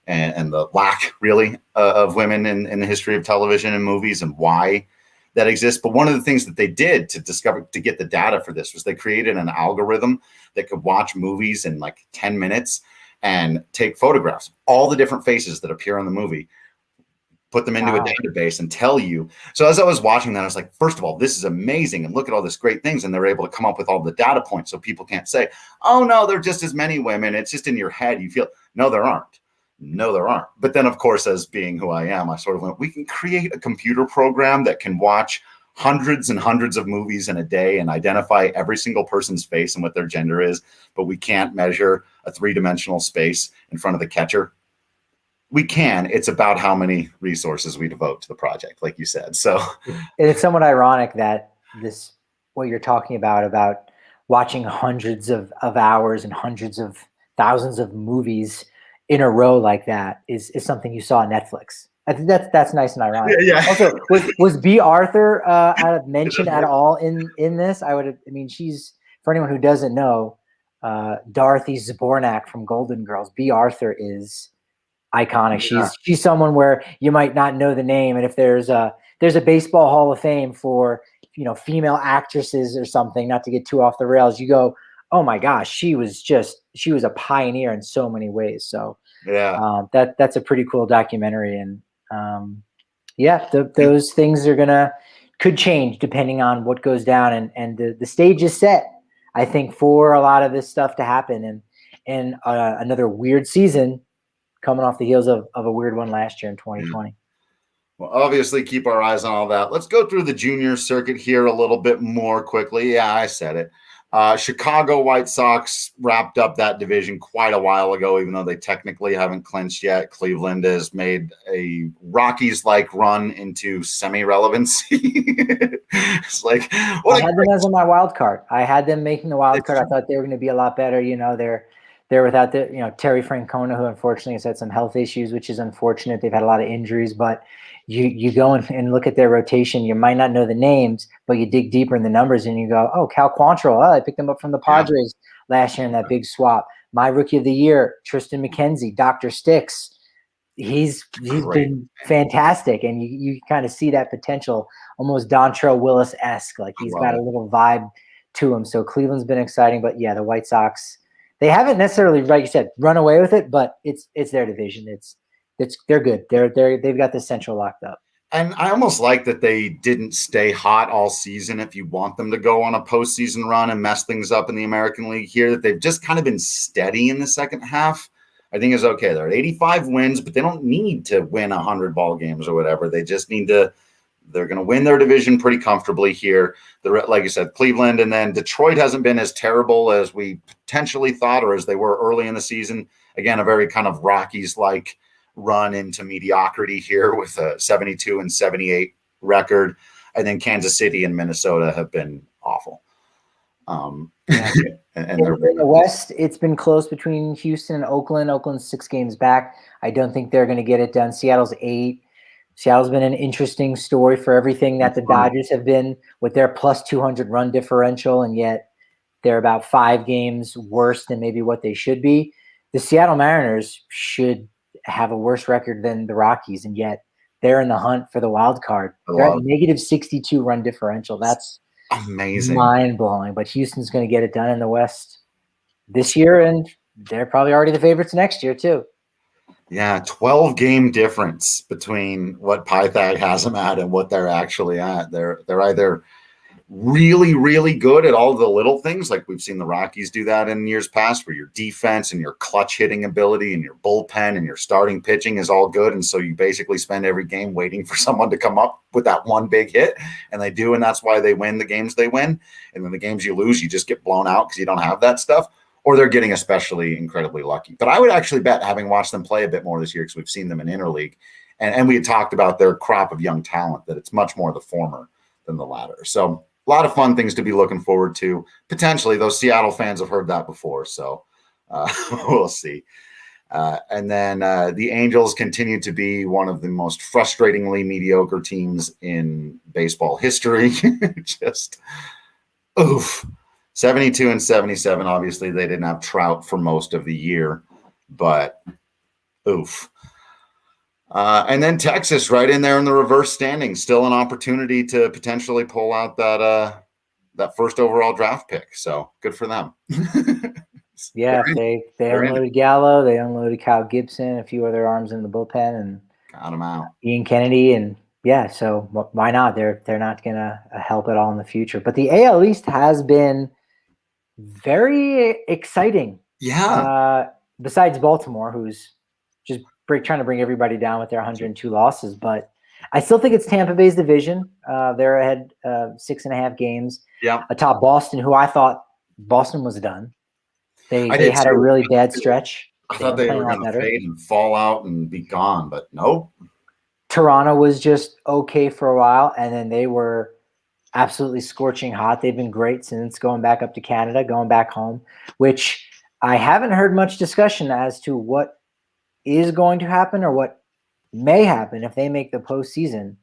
the lack, really, of women in the history of television and movies and why that exists. But one of the things that they did to get the data for this was they created an algorithm that could watch movies in like 10 minutes and take photographs of all the different faces that appear in the movie, put them into a database and tell you. So as I was watching that, I was like, first of all, this is amazing. And look at all this great things. And they're able to come up with all the data points. So people can't say, oh no, there are just as many women. It's just in your head. You feel, no, there aren't. No, there aren't. But then of course, as being who I am, I sort of went, we can create a computer program that can watch hundreds and hundreds of movies in a day and identify every single person's face and what their gender is. But we can't measure a 3-dimensional space in front of the catcher. We can. It's about how many resources we devote to the project, like you said. So it's somewhat ironic that this, what you're talking about watching hundreds of hours and hundreds of thousands of movies in a row like that is something you saw on Netflix. I think that's nice and ironic. Yeah. Also, was B. Arthur mentioned at all in this? She's, for anyone who doesn't know, Dorothy Zbornak from Golden Girls. B. Arthur is iconic. Yeah. She's someone where you might not know the name, and if there's a baseball Hall of Fame for female actresses or something, not to get too off the rails, you go, oh my gosh, she was a pioneer in so many ways. So yeah, that's a pretty cool documentary, and those things could change depending on what goes down, and the stage is set, I think, for a lot of this stuff to happen, and another weird season coming off the heels of a weird one last year in 2020. Well, obviously keep our eyes on all that. Let's go through the junior circuit here a little bit more quickly. Yeah, I said it. Chicago White Sox wrapped up that division quite a while ago, even though they technically haven't clinched yet. Cleveland has made a Rockies-like run into semi-relevancy. It's like, I had them as my wild card. I had them making the wild card. I thought they were going to be a lot better. They're without Terry Francona, who unfortunately has had some health issues, which is unfortunate. They've had a lot of injuries, but you go and look at their rotation. You might not know the names, but you dig deeper in the numbers and you go, oh, Cal Quantrill. Oh, I picked him up from the Padres last year in that big swap. My rookie of the year, Tristan McKenzie, Dr. Sticks. He's been fantastic, and you kind of see that potential, almost Dontrelle Willis-esque. Like he's got a little vibe to him. So Cleveland's been exciting, but yeah, the White Sox, they haven't necessarily, like you said, run away with it, but it's their division. They're good. They've got the Central locked up. And I almost like that they didn't stay hot all season. If you want them to go on a postseason run and mess things up in the American League here, that they've just kind of been steady in the second half, I think is okay. They're at 85 wins, but they don't need to win 100 ball games or whatever. They just need to. They're going to win their division pretty comfortably here. Like you said, Cleveland, and then Detroit hasn't been as terrible as we potentially thought, or as they were early in the season. Again, a very kind of Rockies-like run into mediocrity here with a 72-78 record. And then Kansas City and Minnesota have been awful. And in the West, it's been close between Houston and Oakland. Oakland's 6 games back. I don't think they're going to get it done. Seattle's 8. Seattle's been an interesting story for everything that the Dodgers have been with their plus 200 run differential, and yet they're about 5 games worse than maybe what they should be. The Seattle Mariners should have a worse record than the Rockies, and yet they're in the hunt for the wild card. They're at negative 62 run differential. That's amazing, mind-blowing. But Houston's going to get it done in the West this year, and they're probably already the favorites next year too. Yeah, 12-game difference between what Pythag has them at and what they're actually at. They're either really, really good at all the little things, like we've seen the Rockies do that in years past, where your defense and your clutch hitting ability and your bullpen and your starting pitching is all good. And so you basically spend every game waiting for someone to come up with that one big hit, and they do, and that's why they win the games they win. And then the games you lose, you just get blown out because you don't have that stuff. Or they're getting especially incredibly lucky. But I would actually bet, having watched them play a bit more this year, because we've seen them in interleague, and we had talked about their crop of young talent, that it's much more the former than the latter. So a lot of fun things to be looking forward to. Potentially, those Seattle fans have heard that before, so we'll see. And then the Angels continue to be one of the most frustratingly mediocre teams in baseball history. Just, oof. 72 and 77. Obviously, they didn't have Trout for most of the year, but oof. And then Texas right in there in the reverse standings, still an opportunity to potentially pull out that first overall draft pick. So good for them. Yeah, they unloaded Gallo, they unloaded Kyle Gibson, a few other arms in the bullpen, and got them out. Ian Kennedy, and yeah, so why not? They're not gonna help at all in the future. But the AL East has been very exciting. Yeah. Besides Baltimore, who's just trying to bring everybody down with their 102 losses, but I still think it's Tampa Bay's division. They're ahead 6.5 games. Yeah. Atop Boston, who I thought Boston was done. They had a really bad stretch. I thought they were going to fade and fall out and be gone, but nope. Toronto was just okay for a while, and then they were absolutely scorching hot. They've been great since going back up to Canada, going back home, which I haven't heard much discussion as to what is going to happen or what may happen if they make the postseason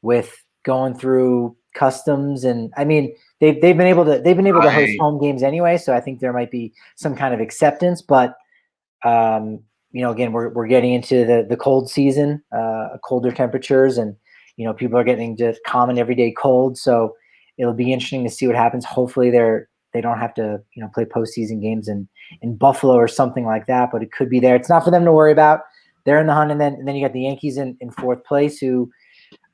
with going through customs. And I mean, they've been able to host home games anyway, so I think there might be some kind of acceptance. But again, we're getting into the cold season, colder temperatures, and people are getting just common everyday cold. So it'll be interesting to see what happens. Hopefully they don't have to play postseason games in Buffalo or something like that. But it could be there. It's not for them to worry about. They're in the hunt, and then you got the Yankees in fourth place, who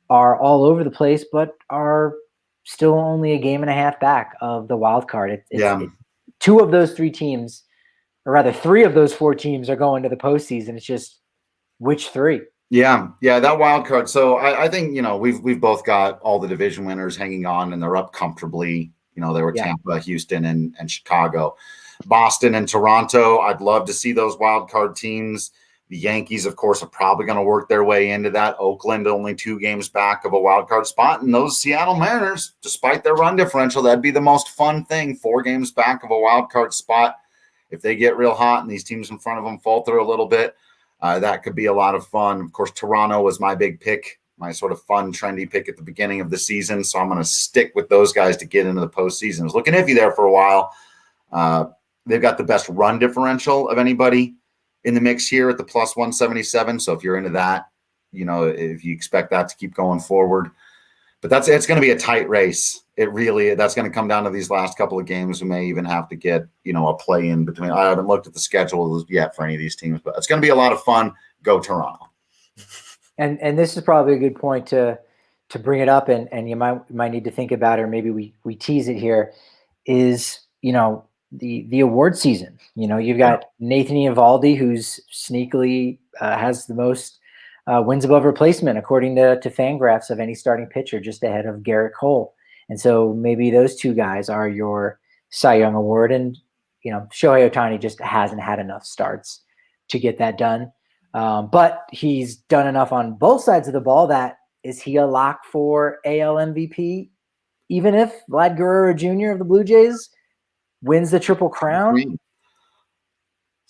are all over the place, but are still only a game and a half back of the wild card. Two of those three teams, or rather 3 of those 4 teams, are going to the postseason. It's just which 3? Yeah, that wild card. So I think we've both got all the division winners hanging on, and they're up comfortably. There were Tampa, Houston, and Chicago, Boston, and Toronto. I'd love to see those wild card teams. The Yankees, of course, are probably going to work their way into that. Oakland only 2 games back of a wild card spot, and those Seattle Mariners, despite their run differential, that'd be the most fun thing. 4 games back of a wild card spot. If they get real hot and these teams in front of them falter a little bit, that could be a lot of fun. Of course, Toronto was my big pick, my sort of fun, trendy pick at the beginning of the season. So I'm going to stick with those guys to get into the postseason. It was looking iffy there for a while. They've got the best run differential of anybody in the mix here at the plus 177. So if you're into that, if you expect that to keep going forward, but it's going to be a tight race. That's going to come down to these last couple of games. We may even have to get, a play in between. I haven't looked at the schedule yet for any of these teams, but it's going to be a lot of fun. Go Toronto. And this is probably a good point to bring it up, and you might need to think about it, or maybe we tease it here, is, the award season. You've got Nathan Eovaldi, who's sneakily has the most wins above replacement, according to Fangraphs, of any starting pitcher, just ahead of Garrett Cole. And so maybe those 2 guys are your Cy Young Award. And, Shohei Ohtani just hasn't had enough starts to get that done. But he's done enough on both sides of the ball that is he a lock for AL MVP, even if Vlad Guerrero Jr. of the Blue Jays wins the Triple Crown?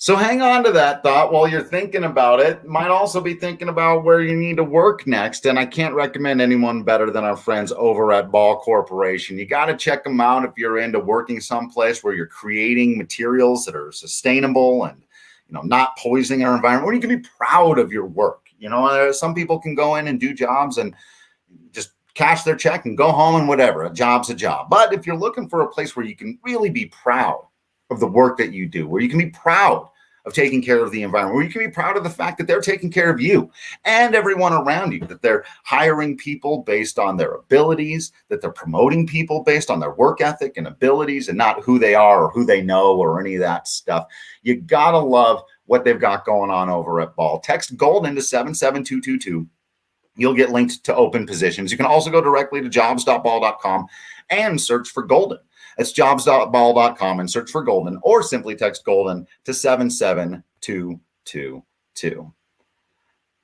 So hang on to that thought while you're thinking about it. Might also be thinking about where you need to work next. And I can't recommend anyone better than our friends over at Ball Corporation. You got to check them out if you're into working someplace where you're creating materials that are sustainable and not poisoning our environment, where you can be proud of your work. Some people can go in and do jobs and just cash their check and go home and whatever. A job's a job. But if you're looking for a place where you can really be proud of the work that you do, where you can be proud of taking care of the environment, where you can be proud of the fact that they're taking care of you and everyone around you, that they're hiring people based on their abilities, that they're promoting people based on their work ethic and abilities and not who they are or who they know or any of that stuff. You got to love what they've got going on over at Ball. Text GOLDEN to 77222. You'll get linked to open positions. You can also go directly to jobs.ball.com and search for Golden. It's jobs.ball.com and search for Golden, or simply text Golden to 77222.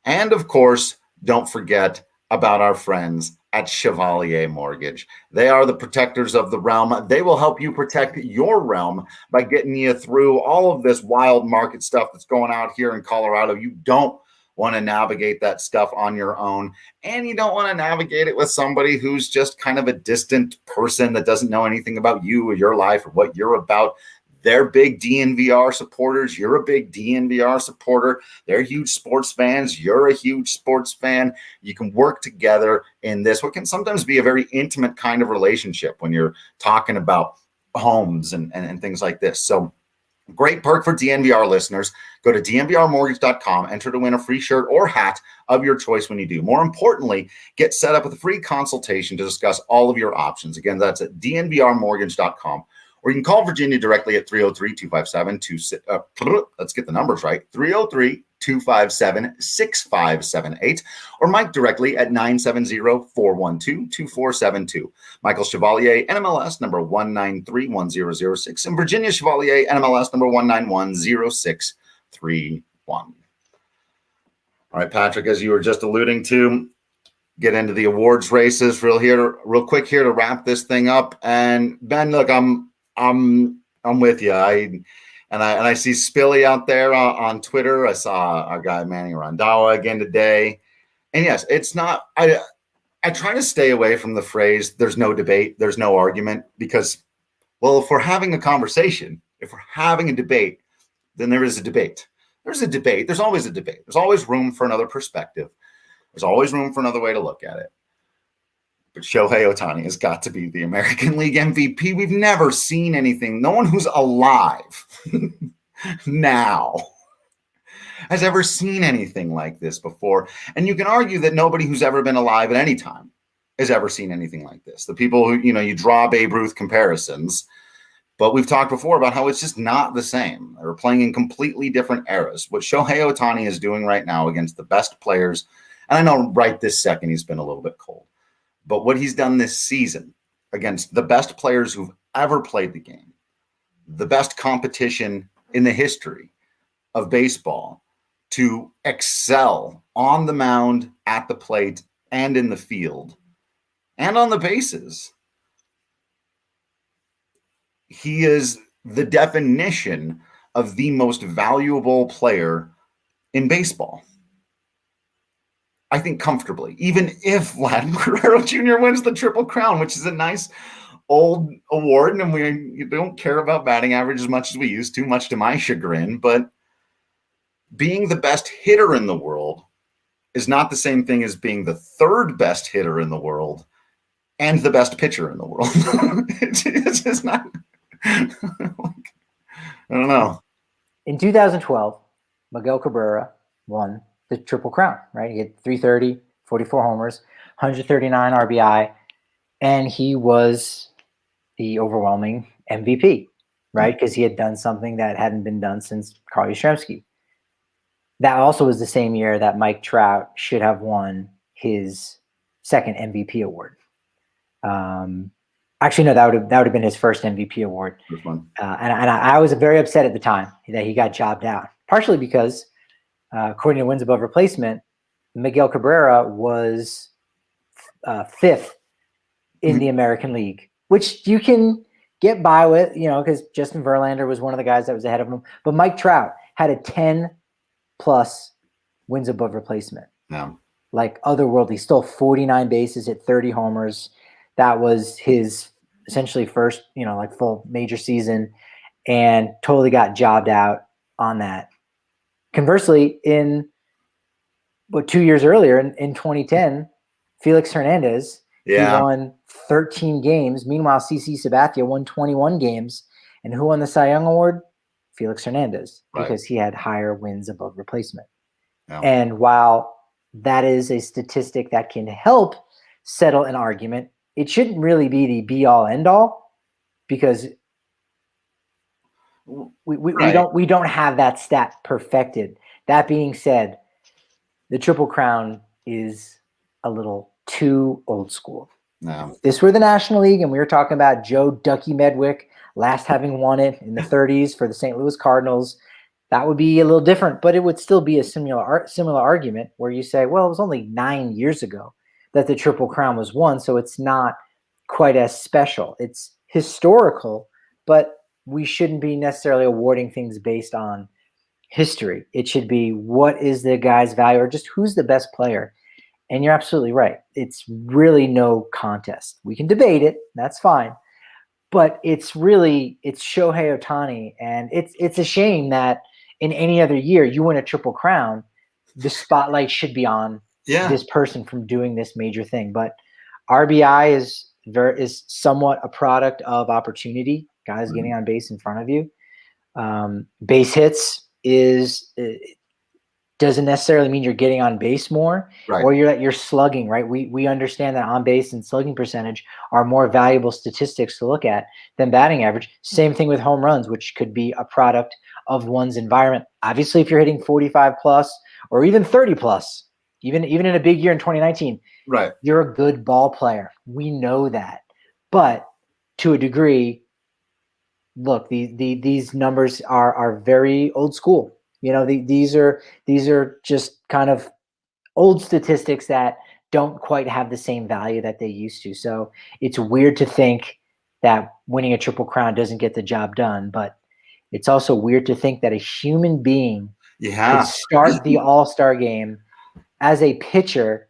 And of course, don't forget about our friends at Chevalier Mortgage. They are the protectors of the realm. They will help you protect your realm by getting you through all of this wild market stuff that's going out here in Colorado. You don't want to navigate that stuff on your own, and you don't want to navigate it with somebody who's just kind of a distant person that doesn't know anything about you or your life or what you're about. They're big DNVR supporters. You're a big DNVR supporter. They're huge sports fans. You're a huge sports fan. You can work together in this, what can sometimes be a very intimate kind of relationship when you're talking about homes and things like this. So great perk for DNVR listeners. Go to dnvrmortgage.com, enter to win a free shirt or hat of your choice when you do. More importantly, get set up with a free consultation to discuss all of your options. Again, that's at dnvrmortgage.com. Or you can call Virginia directly at 303-257-26. Let's get the numbers right. 303-257-6578. Or Mike directly at 970-412-2472. Michael Chevalier, NMLS number 1931006. And Virginia Chevalier, NMLS number 1910631. All right, Patrick, as you were just alluding to, get into the awards races real quick here to wrap this thing up. And Ben, look, I'm with you. I see Spilly out there on Twitter. I saw our guy Manny Randhawa again today. And yes, it's not. I try to stay away from the phrase "there's no debate, there's no argument," because, well, if we're having a conversation, if we're having a debate, then there is a debate. There's a debate. There's always a debate. There's always room for another perspective. There's always room for another way to look at it. But Shohei Ohtani has got to be the American League MVP. We've never seen anything. No one who's alive now has ever seen anything like this before. And you can argue that nobody who's ever been alive at any time has ever seen anything like this. The people who, you draw Babe Ruth comparisons, but we've talked before about how it's just not the same. They're playing in completely different eras. What Shohei Ohtani is doing right now against the best players, and I know right this second he's been a little bit cold, but what he's done this season against the best players who've ever played the game, the best competition in the history of baseball, to excel on the mound, at the plate, and in the field, and on the bases. He is the definition of the most valuable player in baseball. I think comfortably, even if Vlad Guerrero Jr. wins the Triple Crown, which is a nice old award, and we don't care about batting average as much as we used to, much to my chagrin, but being the best hitter in the world is not the same thing as being the third best hitter in the world and the best pitcher in the world. It's just not, I don't know. In 2012, Miguel Cabrera won the Triple Crown, right? He had 330, 44 homers, 139 RBI, and he was the overwhelming MVP, right? Because he had done something that hadn't been done since Carl Yastrzemski. That also was the same year that Mike Trout should have won his second MVP award. Actually, no, that would have been his first MVP award. And I was very upset at the time that he got jobbed out, partially because according to wins above replacement, Miguel Cabrera was fifth in the American League, which you can get by with, because Justin Verlander was one of the guys that was ahead of him. But Mike Trout had a 10-plus wins above replacement. Yeah. Like otherworldly. He stole 49 bases, hit 30 homers. That was his essentially first, full major season, and totally got jobbed out on that. Conversely, 2 years earlier, in 2010, Felix Hernandez, he won 13 games. Meanwhile, CC Sabathia won 21 games. And who won the Cy Young Award? Felix Hernandez, because he had higher wins above replacement. Yeah. And while that is a statistic that can help settle an argument, it shouldn't really be the be-all, end-all, because we don't have that stat perfected. That being said, the Triple Crown is a little too old school. No. If this were the National League and we were talking about Joe Ducky Medwick last having won it in the 30s for the St. Louis Cardinals, that would be a little different, but it would still be a similar argument where you say, well, it was only 9 years ago. that the Triple Crown was won, so it's not quite as special. It's historical, but we shouldn't be necessarily awarding things based on history. It should be what is the guy's value, or just who's the best player. And you're absolutely right. It's really no contest. We can debate it. That's fine. But it's Shohei Ohtani. And it's a shame that in any other year you win a Triple Crown, the spotlight should be on this person from doing this major thing. But RBI is somewhat a product of opportunity. Guys getting on base in front of you. Base hits doesn't necessarily mean you're getting on base more, or you're slugging, right? We understand that on base and slugging percentage are more valuable statistics to look at than batting average. Same thing with home runs, which could be a product of one's environment. Obviously, if you're hitting 45 plus or even 30 plus, even in a big year in 2019, you're a good ball player. We know that. But to a degree, look, these numbers are very old school. These are just kind of old statistics that don't quite have the same value that they used to. So it's weird to think that winning a Triple Crown doesn't get the job done, but it's also weird to think that a human being could start the All-Star game as a pitcher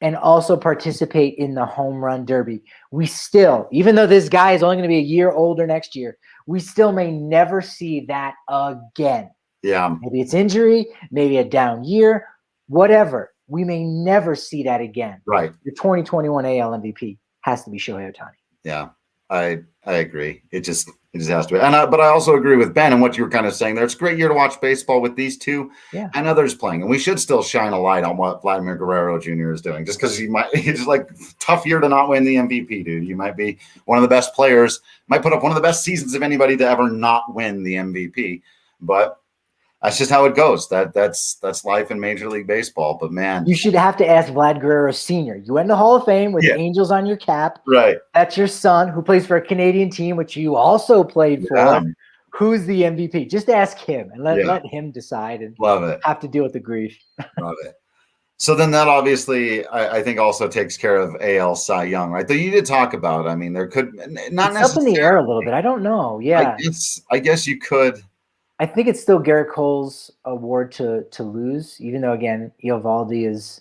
and also participate in the home run derby. We still, even though this guy is only going to be a year older next year, we still may never see that again. Yeah. Maybe it's injury, maybe a down year, whatever. We may never see that again. Right. The 2021 AL MVP has to be Shohei Ohtani. Yeah, I agree. It just has to be. But I also agree with Ben and what you were kind of saying there. It's a great year to watch baseball with these two and others playing. And we should still shine a light on what Vladimir Guerrero Jr. is doing, just because it's like tough year to not win the MVP, dude. You might be one of the best players, might put up one of the best seasons of anybody to ever not win the MVP. But that's just how it goes. That's life in Major League Baseball. But man, you should have to ask Vlad Guerrero Sr. You went in the Hall of Fame with Angels on your cap. Right. That's your son who plays for a Canadian team, which you also played for. Who's the MVP? Just ask him and let him decide. And love it. Have to deal with the grief. Love it. So then that obviously, I think, also takes care of AL Cy Young, right? Though you did talk about, I mean, there could not it's up in the air a little bit. I don't know. Yeah. I guess you could. I think it's still Garrett Cole's award to lose, even though, again, Eovaldi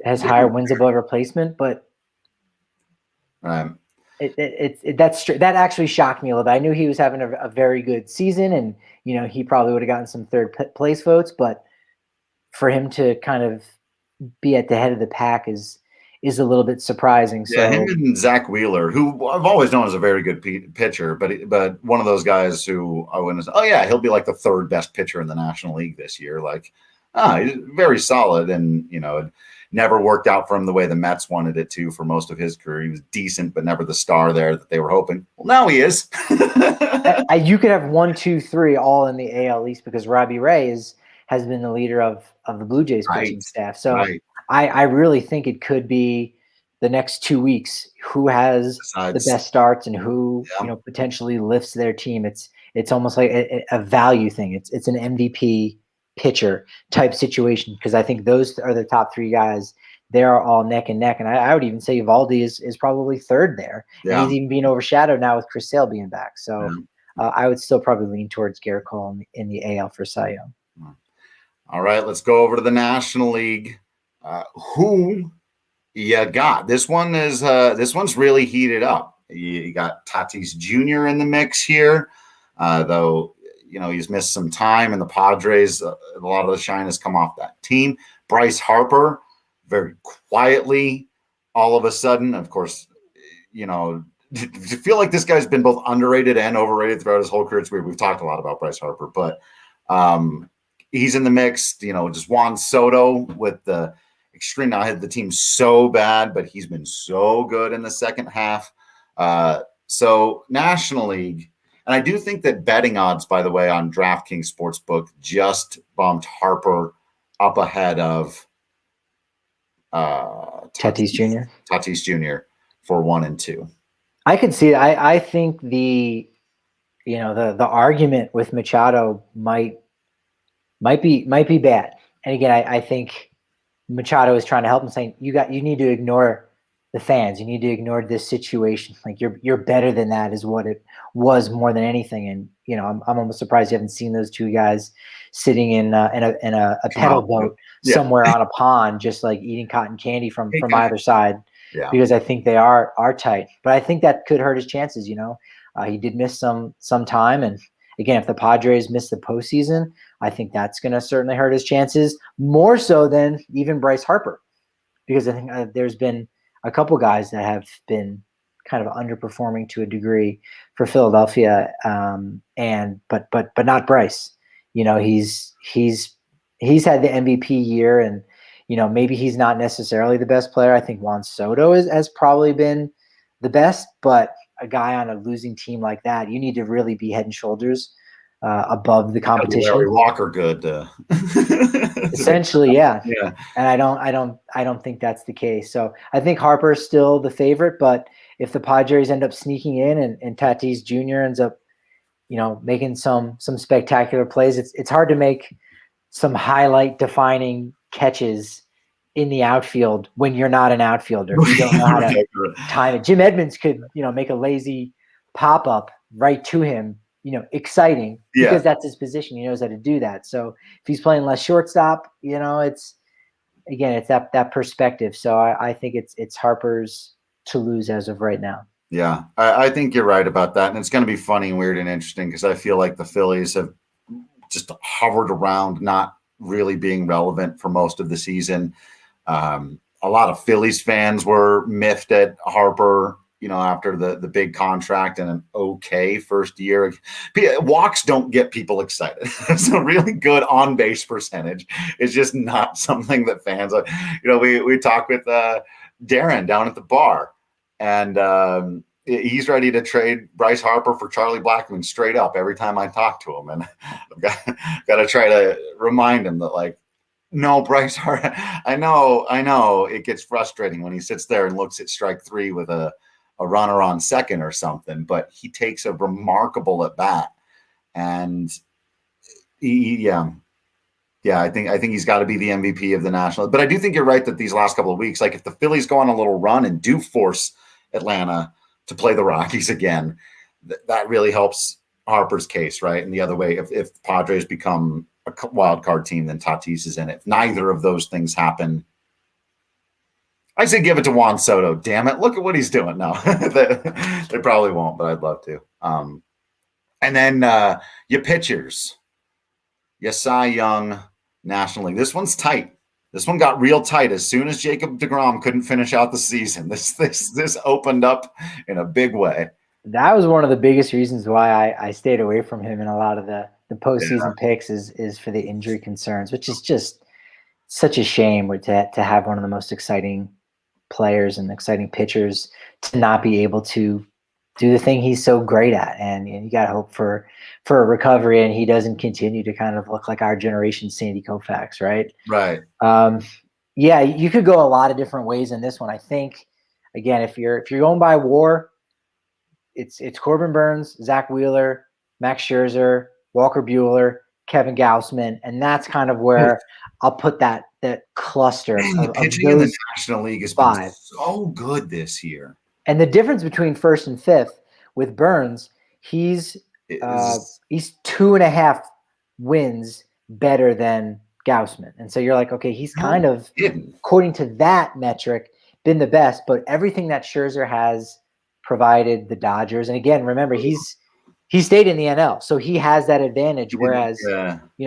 has higher wins above replacement. But that actually shocked me a little bit. I knew he was having a very good season, and he probably would have gotten some third place votes. But for him to kind of be at the head of the pack is a little bit surprising. Yeah, him and Zach Wheeler, who I've always known as a very good pitcher, but one of those guys who I wouldn't say, he'll be like the third best pitcher in the National League this year. Like, he's very solid, and it never worked out for him the way the Mets wanted it to for most of his career. He was decent, but never the star there that they were hoping. Well, now he is. You could have 1, 2, 3 all in the AL East because Robbie Ray has been the leader of the Blue Jays pitching staff. So I really think it could be the next 2 weeks who has the best starts and who potentially lifts their team. It's almost like a value thing. It's an MVP pitcher type situation because I think those are the top 3 guys. They are all neck and neck, and I would even say Eovaldi is probably third there. Yeah. And he's even being overshadowed now with Chris Sale being back. So I would still probably lean towards Garrett Cole in the AL for Cy Young. All right, let's go over to the National League. Who you got? This one's really heated up. You got Tatis Jr. in the mix here, though he's missed some time, and the Padres, a lot of the shine has come off that team. Bryce Harper, very quietly, all of a sudden, of course, I feel like this guy's been both underrated and overrated throughout his whole career. It's weird. We've talked a lot about Bryce Harper, but he's in the mix. Just Juan Soto with the extreme. Now the team's so bad, but he's been so good in the second half. So National League, and I do think that betting odds, by the way, on DraftKings Sportsbook just bumped Harper up ahead of Tatis Jr. Tatis Jr. for 1 and 2. I could see it. I think the argument with Machado might be bad. And again, I think Machado is trying to help him, saying you need to ignore the fans. You need to ignore this situation. Like you're better than that is what it was more than anything. And I'm almost surprised you haven't seen those two guys sitting in a pedal boat somewhere on a pond, just like eating cotton candy from either side. Yeah. Because I think they are tight. But I think that could hurt his chances. He did miss some time, and again, if the Padres miss the postseason, I think that's going to certainly hurt his chances more so than even Bryce Harper, because I think there's been a couple guys that have been kind of underperforming to a degree for Philadelphia, but not Bryce. He's had the MVP year, and maybe he's not necessarily the best player. I think Juan Soto has probably been the best, but a guy on a losing team like that, you need to really be head and shoulders above the competition. Larry Walker good. Essentially, yeah. And I don't think that's the case. So I think Harper's still the favorite, but if the Padres end up sneaking in and Tatis Jr. ends up, making some spectacular plays, it's hard to make some highlight defining catches in the outfield when you're not an outfielder. You don't know how to time it. Jim Edmonds could, make a lazy pop up right to him, exciting because that's his position. He knows how to do that. So if he's playing less shortstop, it's that perspective. So I think it's Harper's to lose as of right now. Yeah, I think you're right about that. And it's going to be funny and weird and interesting because I feel like the Phillies have just hovered around, not really being relevant for most of the season. A lot of Phillies fans were miffed at Harper, after the big contract and an okay first year. Walks don't get people excited. It's a really good on-base percentage. It's just not something that fans are. We talked with Darren down at the bar, and he's ready to trade Bryce Harper for Charlie Blackmon straight up every time I talk to him. And I've got to try to remind him that, no, Bryce Harper, I know it gets frustrating when he sits there and looks at strike three with a runner on second or something, but he takes a remarkable at bat. And I think he's got to be the MVP of the National. But I do think you're right that these last couple of weeks, if the Phillies go on a little run and do force Atlanta to play the Rockies again, that really helps Harper's case, right? And the other way, if the Padres become a wild card team, then Tatis is in it. If neither of those things happen, I say give it to Juan Soto. Damn it. Look at what he's doing now. They probably won't, but I'd love to. And then your pitchers, your Cy Young National League. This one's tight. This one got real tight as soon as Jacob deGrom couldn't finish out the season. This opened up in a big way. That was one of the biggest reasons why I stayed away from him in a lot of the postseason picks is for the injury concerns, which is just such a shame to have one of the most exciting players and exciting pitchers to not be able to do the thing he's so great at. And you got to hope for a recovery and he doesn't continue to kind of look like our generation's Sandy Koufax, right? Right. Yeah, you could go a lot of different ways in this one. I think, again, if you're going by WAR, it's Corbin Burnes, Zach Wheeler, Max Scherzer, Walker Buehler, Kevin Gausman, and that's kind of where I'll put that cluster of pitching in the National League has been so good this year. And the difference between first and fifth with Burnes, he's 2.5 wins better than Gausman. And so you're like, okay, he's kind of, according to that metric, been the best, but everything that Scherzer has provided the Dodgers. And again, remember, he stayed in the NL, so he has that advantage. Whereas,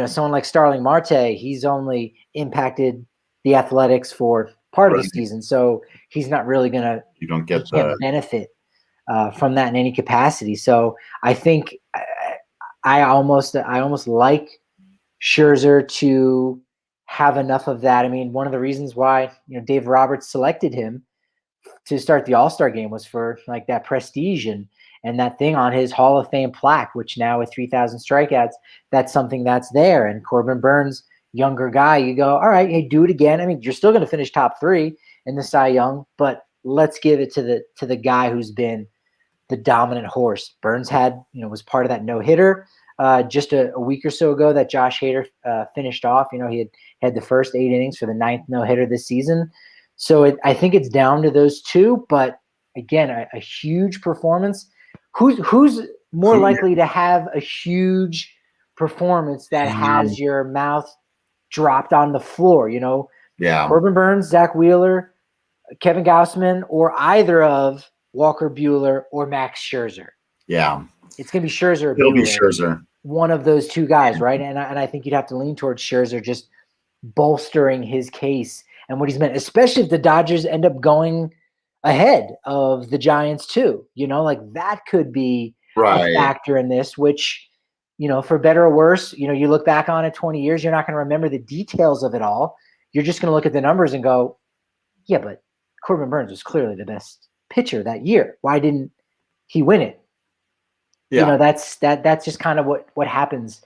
someone like Starling Marte, he's only impacted the Athletics for part of the season, so he's not really gonna. You don't get the benefit from that in any capacity. So I think I almost like Scherzer to have enough of that. I mean, one of the reasons why Dave Roberts selected him to start the All-Star game was for that prestige and that thing on his Hall of Fame plaque, which now with 3,000 strikeouts, that's something that's there. And Corbin Burnes, younger guy, you go, all right, hey, do it again. I mean, you're still going to finish top 3 in the Cy Young, but let's give it to the guy who's been the dominant horse. Burnes was part of that no-hitter. just a week or so ago that Josh Hader finished off. He had the first 8 innings for the 9th no-hitter this season. So I think it's down to those two. But again, a huge performance. Who's more likely to have a huge performance that has your mouth dropped on the floor? Yeah. Corbin Burns, Zach Wheeler, Kevin Gausman, or either of Walker Buehler or Max Scherzer. Yeah. It's going to be Scherzer or It'll Buehler. be Scherzer. One of those two guys, right? And I think you'd have to lean towards Scherzer, just bolstering his case and what he's meant, especially if the Dodgers end up going ahead of the Giants too. That could be a factor in this, which, for better or worse, you look back on it 20 years, you're not going to remember the details of it all. You're just going to look at the numbers and go, yeah, but Corbin Burns was clearly the best pitcher that year. Why didn't he win it? Yeah. That's just kind of what happens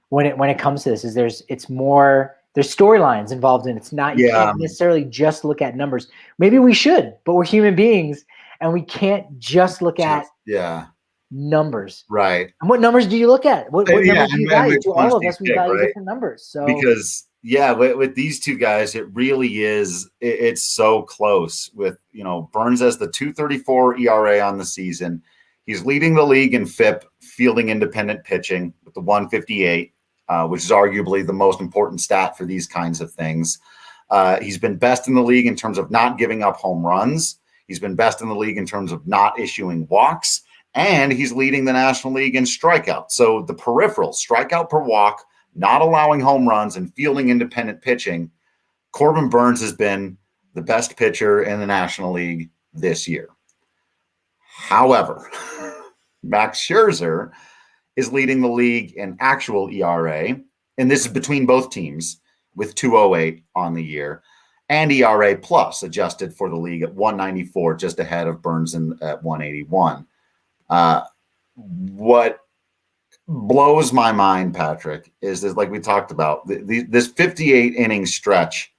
when it comes to this. Is there's storylines involved in it. It's not, you can't necessarily just look at numbers. Maybe we should, but we're human beings and we can't just look at numbers. Right. And what numbers do you look at? What numbers do you value? To all of us, we value different numbers. So because with these two guys, it really is. It's so close. With Burns has the 2.34 ERA on the season. He's leading the league in FIP, fielding independent pitching, with the 158, which is arguably the most important stat for these kinds of things. He's been best in the league in terms of not giving up home runs. He's been best in the league in terms of not issuing walks. And he's leading the National League in strikeouts. So the peripheral, strikeout per walk, not allowing home runs, and fielding independent pitching, Corbin Burns has been the best pitcher in the National League this year. However, Max Scherzer is leading the league in actual ERA, and this is between both teams, with 2.08 on the year, and ERA plus, adjusted for the league at 1.94, just ahead of Burns at 1.81. What blows my mind, Patrick, is like we talked about, this 58 inning stretch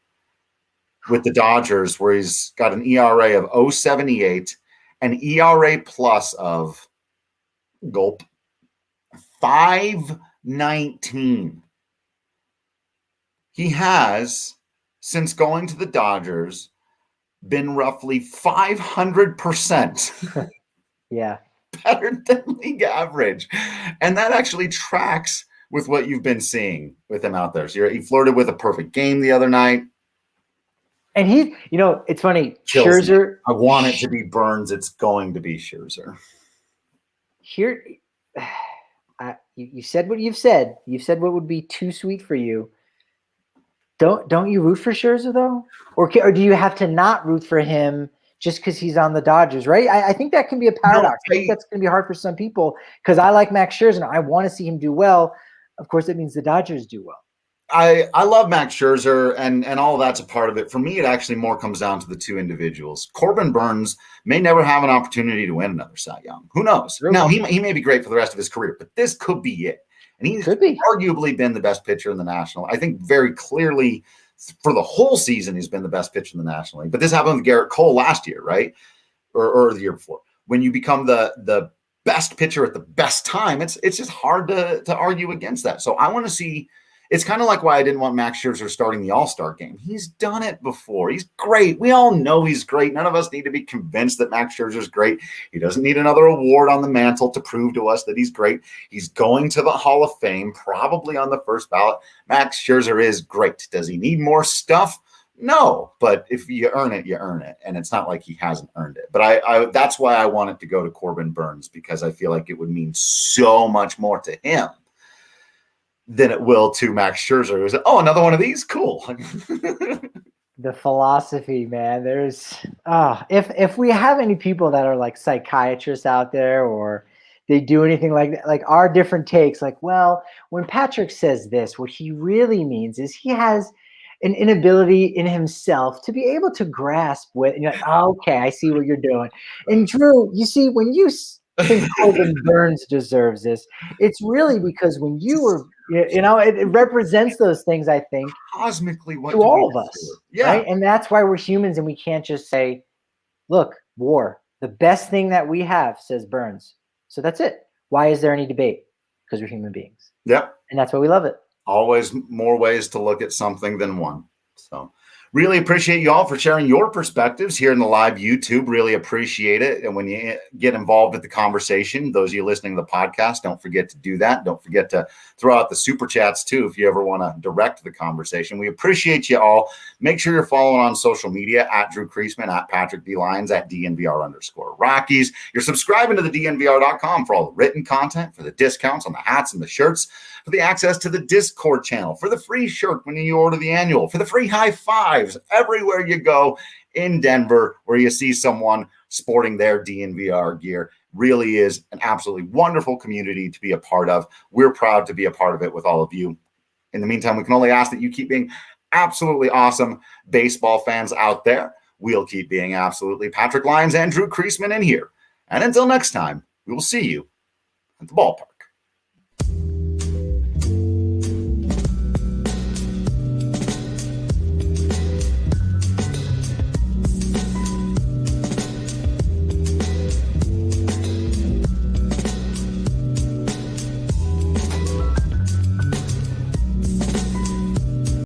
with the Dodgers, where he's got an ERA of 0.78, an ERA plus of 5.19. He has, since going to the Dodgers, been roughly 500% yeah, better than league average. And that actually tracks with what you've been seeing with him out there. So he flirted with a perfect game the other night. And it's funny. Scherzer, I want it to be Burns. It's going to be Scherzer. Here, you said what you've said. You've said what would be too sweet for you. Don't you root for Scherzer though, or do you have to not root for him just because he's on the Dodgers? Right? I think that can be a paradox. I think that's going to be hard for some people because I like Max Scherzer and I want to see him do well. Of course, it means the Dodgers do well. I love Max Scherzer, and all of that's a part of it. For me, it actually more comes down to the two individuals. Corbin Burns may never have an opportunity to win another Cy Young. Who knows? Really? Now, he may be great for the rest of his career, but this could be it. And he's arguably been the best pitcher in the National. I think very clearly for the whole season, he's been the best pitcher in the National League. But this happened with Garrett Cole last year, right? Or the year before. When you become the best pitcher at the best time, it's just hard to argue against that. So I want to see. It's kind of like why I didn't want Max Scherzer starting the All-Star game. He's done it before. He's great. We all know he's great. None of us need to be convinced that Max Scherzer's great. He doesn't need another award on the mantle to prove to us that he's great. He's going to the Hall of Fame, probably on the first ballot. Max Scherzer is great. Does he need more stuff? No, but if you earn it, you earn it. And it's not like he hasn't earned it. But I that's why I want it to go to Corbin Burns, because I feel like it would mean so much more to him than it will to Max Scherzer. It was, another one of these? Cool. The philosophy, man. There's if we have any people that are like psychiatrists out there, or they do anything like that, like our different takes, like, well, when Patrick says this, what he really means is he has an inability in himself to be able to grasp what, and you're like, okay, I see what you're doing. And Drew, you see, when you think Corbin Burns deserves this, it's really because when you were, it represents those things, I think, cosmically what to all of us. Yeah. Right? And that's why we're humans, and we can't just say, look, WAR, the best thing that we have, says Burns. So that's it. Why is there any debate? because we're human beings. Yep. And that's why we love it. Always more ways to look at something than one. So really appreciate you all for sharing your perspectives here in the live YouTube. Really appreciate it. And when you get involved with the conversation, those of you listening to the podcast, don't forget to do that. Don't forget to throw out the super chats too if you ever want to direct the conversation. We appreciate you all. Make sure you're following on social media at Drew Creasman, at Patrick B. Lyons, at DNVR_Rockies. You're subscribing to the DNVR.com for all the written content, for the discounts on the hats and the shirts, for the access to the Discord channel, for the free shirt when you order the annual, for the free high fives everywhere you go in Denver where you see someone sporting their DNVR gear. Really is an absolutely wonderful community to be a part of. We're proud to be a part of it with all of you. In the meantime, we can only ask that you keep being absolutely awesome baseball fans out there. We'll keep being absolutely Patrick Lyons and Drew Creasman in here. And until next time, we will see you at the ballpark.